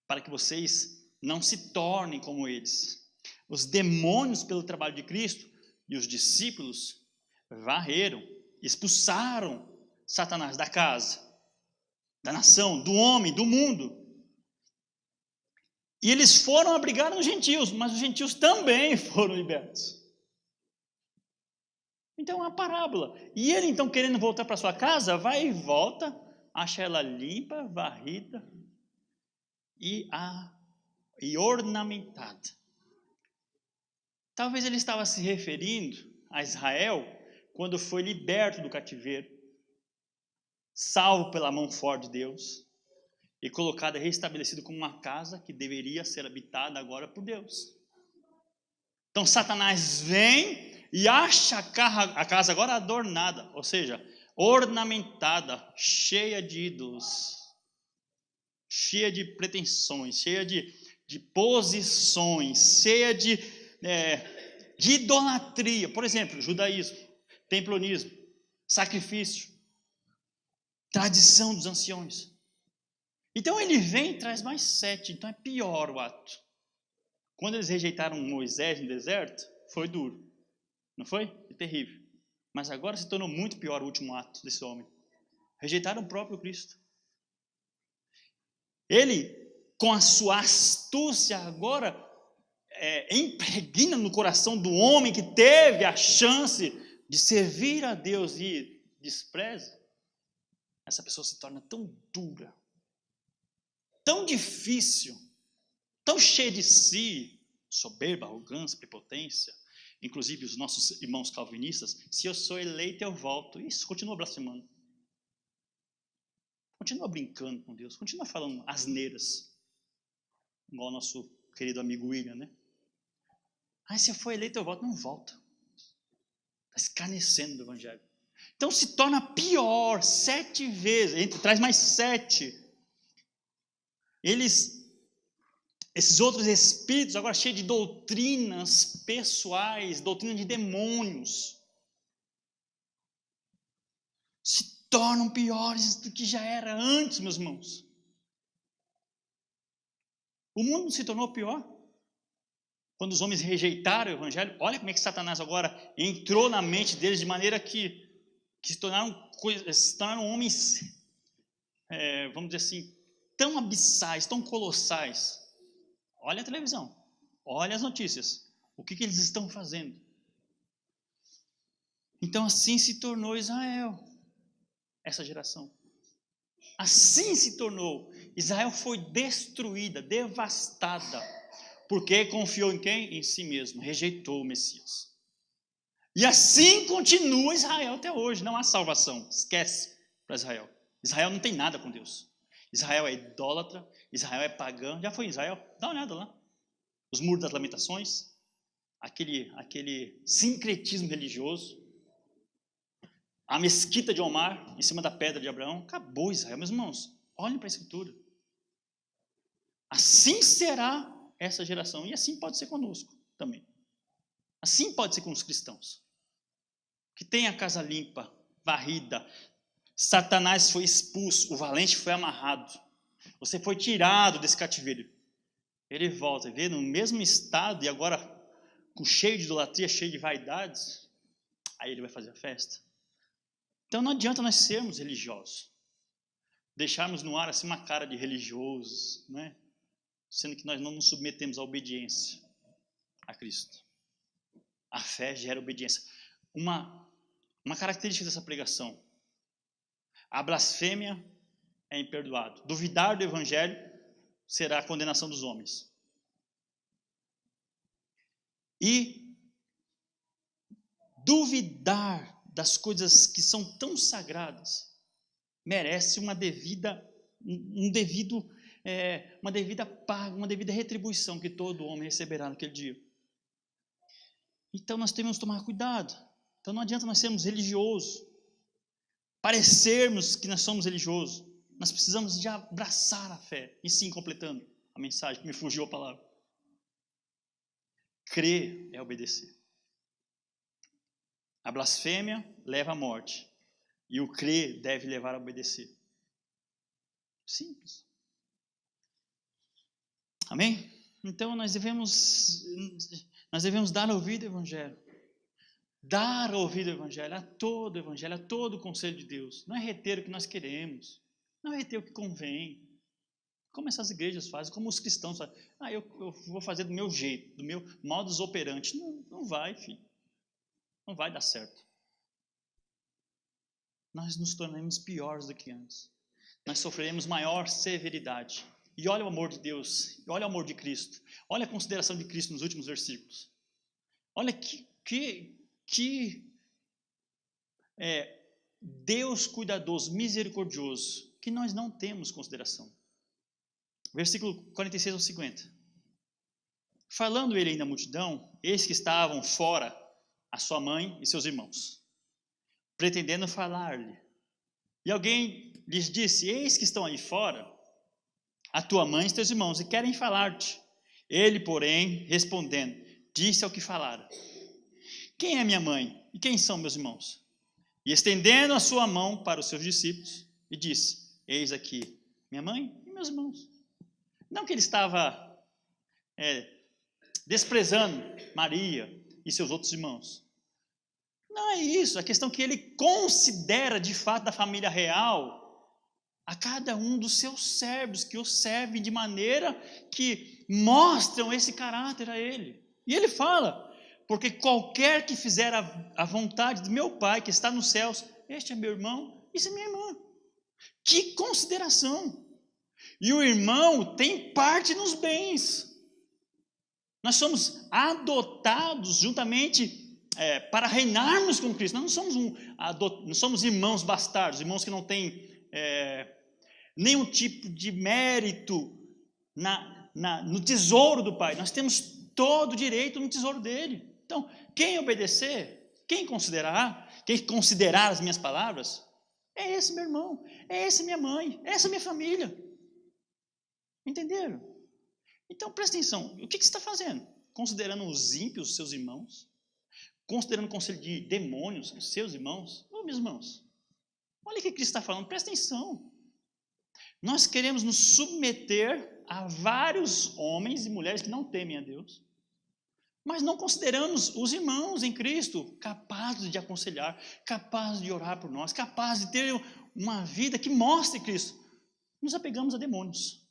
Speaker 1: para que vocês não se tornem como eles. Os demônios, pelo trabalho de Cristo, e os discípulos varreram, expulsaram Satanás da casa, da nação, do homem, do mundo. E eles foram abrigar os gentios, mas os gentios também foram libertos. Então é uma parábola. E ele então, querendo voltar para sua casa, vai e volta, acha ela limpa, varrida e ornamentada. Talvez ele estava se referindo a Israel quando foi liberto do cativeiro, salvo pela mão forte de Deus e colocado e restabelecido como uma casa que deveria ser habitada agora por Deus. Então Satanás vem e acha a casa agora adornada, ou seja, ornamentada, cheia de ídolos, cheia de pretensões, cheia de posições, cheia de idolatria. Por exemplo, judaísmo, templonismo, sacrifício, tradição dos anciões. Então ele vem e traz mais 7, então é pior o ato. Quando eles rejeitaram Moisés no deserto, foi duro, não foi? É terrível. Mas agora se tornou muito pior o último ato desse homem. Rejeitaram o próprio Cristo. Ele, com a sua astúcia agora, impregna no coração do homem que teve a chance de servir a Deus e despreza. Essa pessoa se torna tão dura, tão difícil, tão cheia de si, soberba, arrogância, prepotência. Inclusive os nossos irmãos calvinistas: se eu sou eleito eu volto. Isso, continua blasfemando, continua brincando com Deus, continua falando asneiras, igual o nosso querido amigo William, né? Se eu for eleito eu volto. Não volta, está escarnecendo do evangelho. Então se torna pior 7 vezes, traz mais 7. Esses outros espíritos, agora cheios de doutrinas pessoais, doutrina de demônios, se tornam piores do que já era antes, meus irmãos. O mundo se tornou pior quando os homens rejeitaram o evangelho. Olha como é que Satanás agora entrou na mente deles de maneira que se tornaram homens, vamos dizer assim, tão abissais, tão colossais. Olha a televisão, olha as notícias, o que eles estão fazendo. Então assim se tornou Israel, essa geração. Assim se tornou. Israel foi destruída, devastada, porque confiou em quem? Em si mesmo, rejeitou o Messias. E assim continua Israel até hoje. Não há salvação, esquece para Israel. Israel não tem nada com Deus. Israel é idólatra, Israel é pagã. Já foi em Israel? Dá uma olhada lá. Os muros das lamentações, aquele sincretismo religioso, a mesquita de Omar em cima da pedra de Abraão. Acabou Israel, meus irmãos. Olhem para a escritura. Assim será essa geração. E assim pode ser conosco também. Assim pode ser com os cristãos. Que tem a casa limpa, varrida. Satanás foi expulso, o valente foi amarrado. Você foi tirado desse cativeiro. Ele volta, vê no mesmo estado e agora com cheio de idolatria, cheio de vaidades. Aí ele vai fazer a festa. Então não adianta nós sermos religiosos. Deixarmos no ar assim uma cara de religiosos, né? Sendo que nós não nos submetemos à obediência a Cristo. A fé gera obediência. Uma característica dessa pregação: a blasfêmia é imperdoado. Duvidar do evangelho será a condenação dos homens. E duvidar das coisas que são tão sagradas merece uma devida paga, uma devida retribuição que todo homem receberá naquele dia. Então nós temos que tomar cuidado. Então não adianta nós sermos religiosos, parecermos que nós somos religiosos. Nós precisamos de abraçar a fé. E sim, completando a mensagem, que me fugiu a palavra. Crer é obedecer. A blasfêmia leva à morte. E o crer deve levar a obedecer. Simples. Amém? Então nós devemos dar ouvido ao Evangelho. Dar ouvido ao Evangelho, a todo o Evangelho, a todo o conselho de Deus. Não é reter o que nós queremos. Não é reter o que convém. Como essas igrejas fazem, como os cristãos fazem. Eu vou fazer do meu jeito, do meu modus operandi. Não vai, filho. Não vai dar certo. Nós nos tornaremos piores do que antes. Nós sofreremos maior severidade. E olha o amor de Deus, olha o amor de Cristo. Olha a consideração de Cristo nos últimos versículos. Olha que Deus cuidadoso, misericordioso, que nós não temos consideração. Versículo 46 ao 50. Falando ele ainda à multidão, eis que estavam fora a sua mãe e seus irmãos, pretendendo falar-lhe. E alguém lhes disse: eis que estão aí fora a tua mãe e teus irmãos, e querem falar-te. Ele, porém, respondendo, disse ao que falara: quem é minha mãe e quem são meus irmãos? E estendendo a sua mão para os seus discípulos, e disse: eis aqui minha mãe e meus irmãos. Não que ele estava desprezando Maria e seus outros irmãos. Não é isso. A questão é que ele considera de fato da família real a cada um dos seus servos, que o servem de maneira que mostram esse caráter a ele. E ele fala: porque qualquer que fizer a vontade do meu Pai que está nos céus, este é meu irmão, isso é minha irmã. Que consideração! E o irmão tem parte nos bens. Nós somos adotados juntamente para reinarmos com Cristo. Nós não somos irmãos bastardos, irmãos que não têm nenhum tipo de mérito no tesouro do Pai. Nós temos todo o direito no tesouro dele. Então, quem obedecer, quem considerar as minhas palavras, é esse meu irmão, é essa minha mãe, é essa minha família. Entenderam? Então, presta atenção. O que você está fazendo? Considerando os ímpios, seus irmãos? Considerando o conselho de demônios, seus irmãos? Ô, meus irmãos, olha o que Cristo está falando. Presta atenção. Nós queremos nos submeter a vários homens e mulheres que não temem a Deus, mas não consideramos os irmãos em Cristo capazes de aconselhar, capazes de orar por nós, capazes de ter uma vida que mostre Cristo. Nos apegamos a demônios.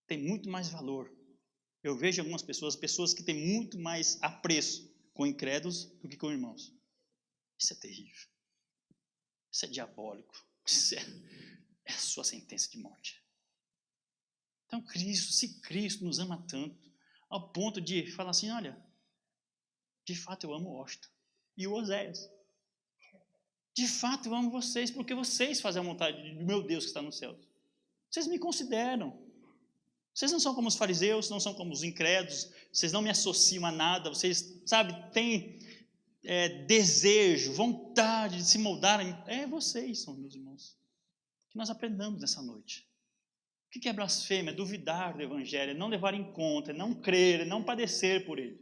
Speaker 1: Tem muito mais valor. Eu vejo algumas pessoas que têm muito mais apreço com incrédulos do que com irmãos. Isso é terrível. Isso é diabólico. Isso é a sua sentença de morte. Então, se Cristo nos ama tanto, ao ponto de falar assim: olha, de fato eu amo o Washington e o Oséias. De fato eu amo vocês, porque vocês fazem a vontade do meu Deus que está nos céus. Vocês me consideram. Vocês não são como os fariseus, não são como os incrédulos, vocês não me associam a nada, vocês, têm desejo, vontade de se moldarem. Vocês são meus irmãos. Que nós aprendamos nessa noite. O que é blasfêmia? É duvidar do evangelho, é não levar em conta, é não crer, é não padecer por ele.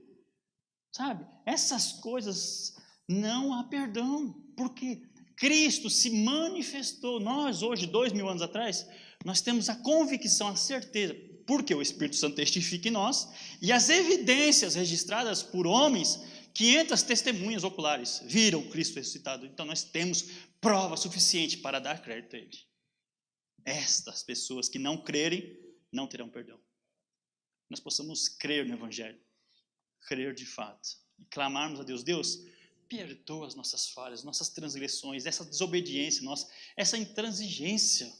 Speaker 1: Sabe? Essas coisas não há perdão, porque Cristo se manifestou. Nós hoje, 2000 anos atrás, nós temos a convicção, a certeza, porque o Espírito Santo testifica em nós, e as evidências registradas por homens, 500 testemunhas oculares, viram Cristo ressuscitado. Então nós temos prova suficiente para dar crédito a ele. Estas pessoas que não crerem, não terão perdão. Nós possamos crer no evangelho, crer de fato, e clamarmos a Deus: Deus, perdoa as nossas falhas, nossas transgressões, essa desobediência nossa, essa intransigência,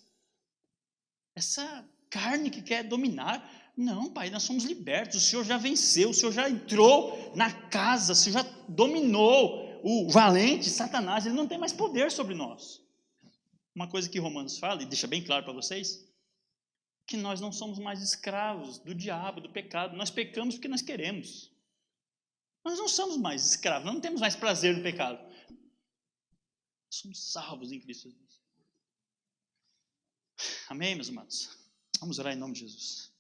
Speaker 1: essa carne que quer dominar. Não, Pai, nós somos libertos, o Senhor já venceu, o Senhor já entrou na casa, o Senhor já dominou o valente Satanás, ele não tem mais poder sobre nós. Uma coisa que Romanos fala, e deixa bem claro para vocês, que nós não somos mais escravos do diabo, do pecado. Nós pecamos porque nós queremos. Nós não somos mais escravos, não temos mais prazer no pecado. Somos salvos em Cristo Jesus. Amém, meus amados? Vamos orar em nome de Jesus.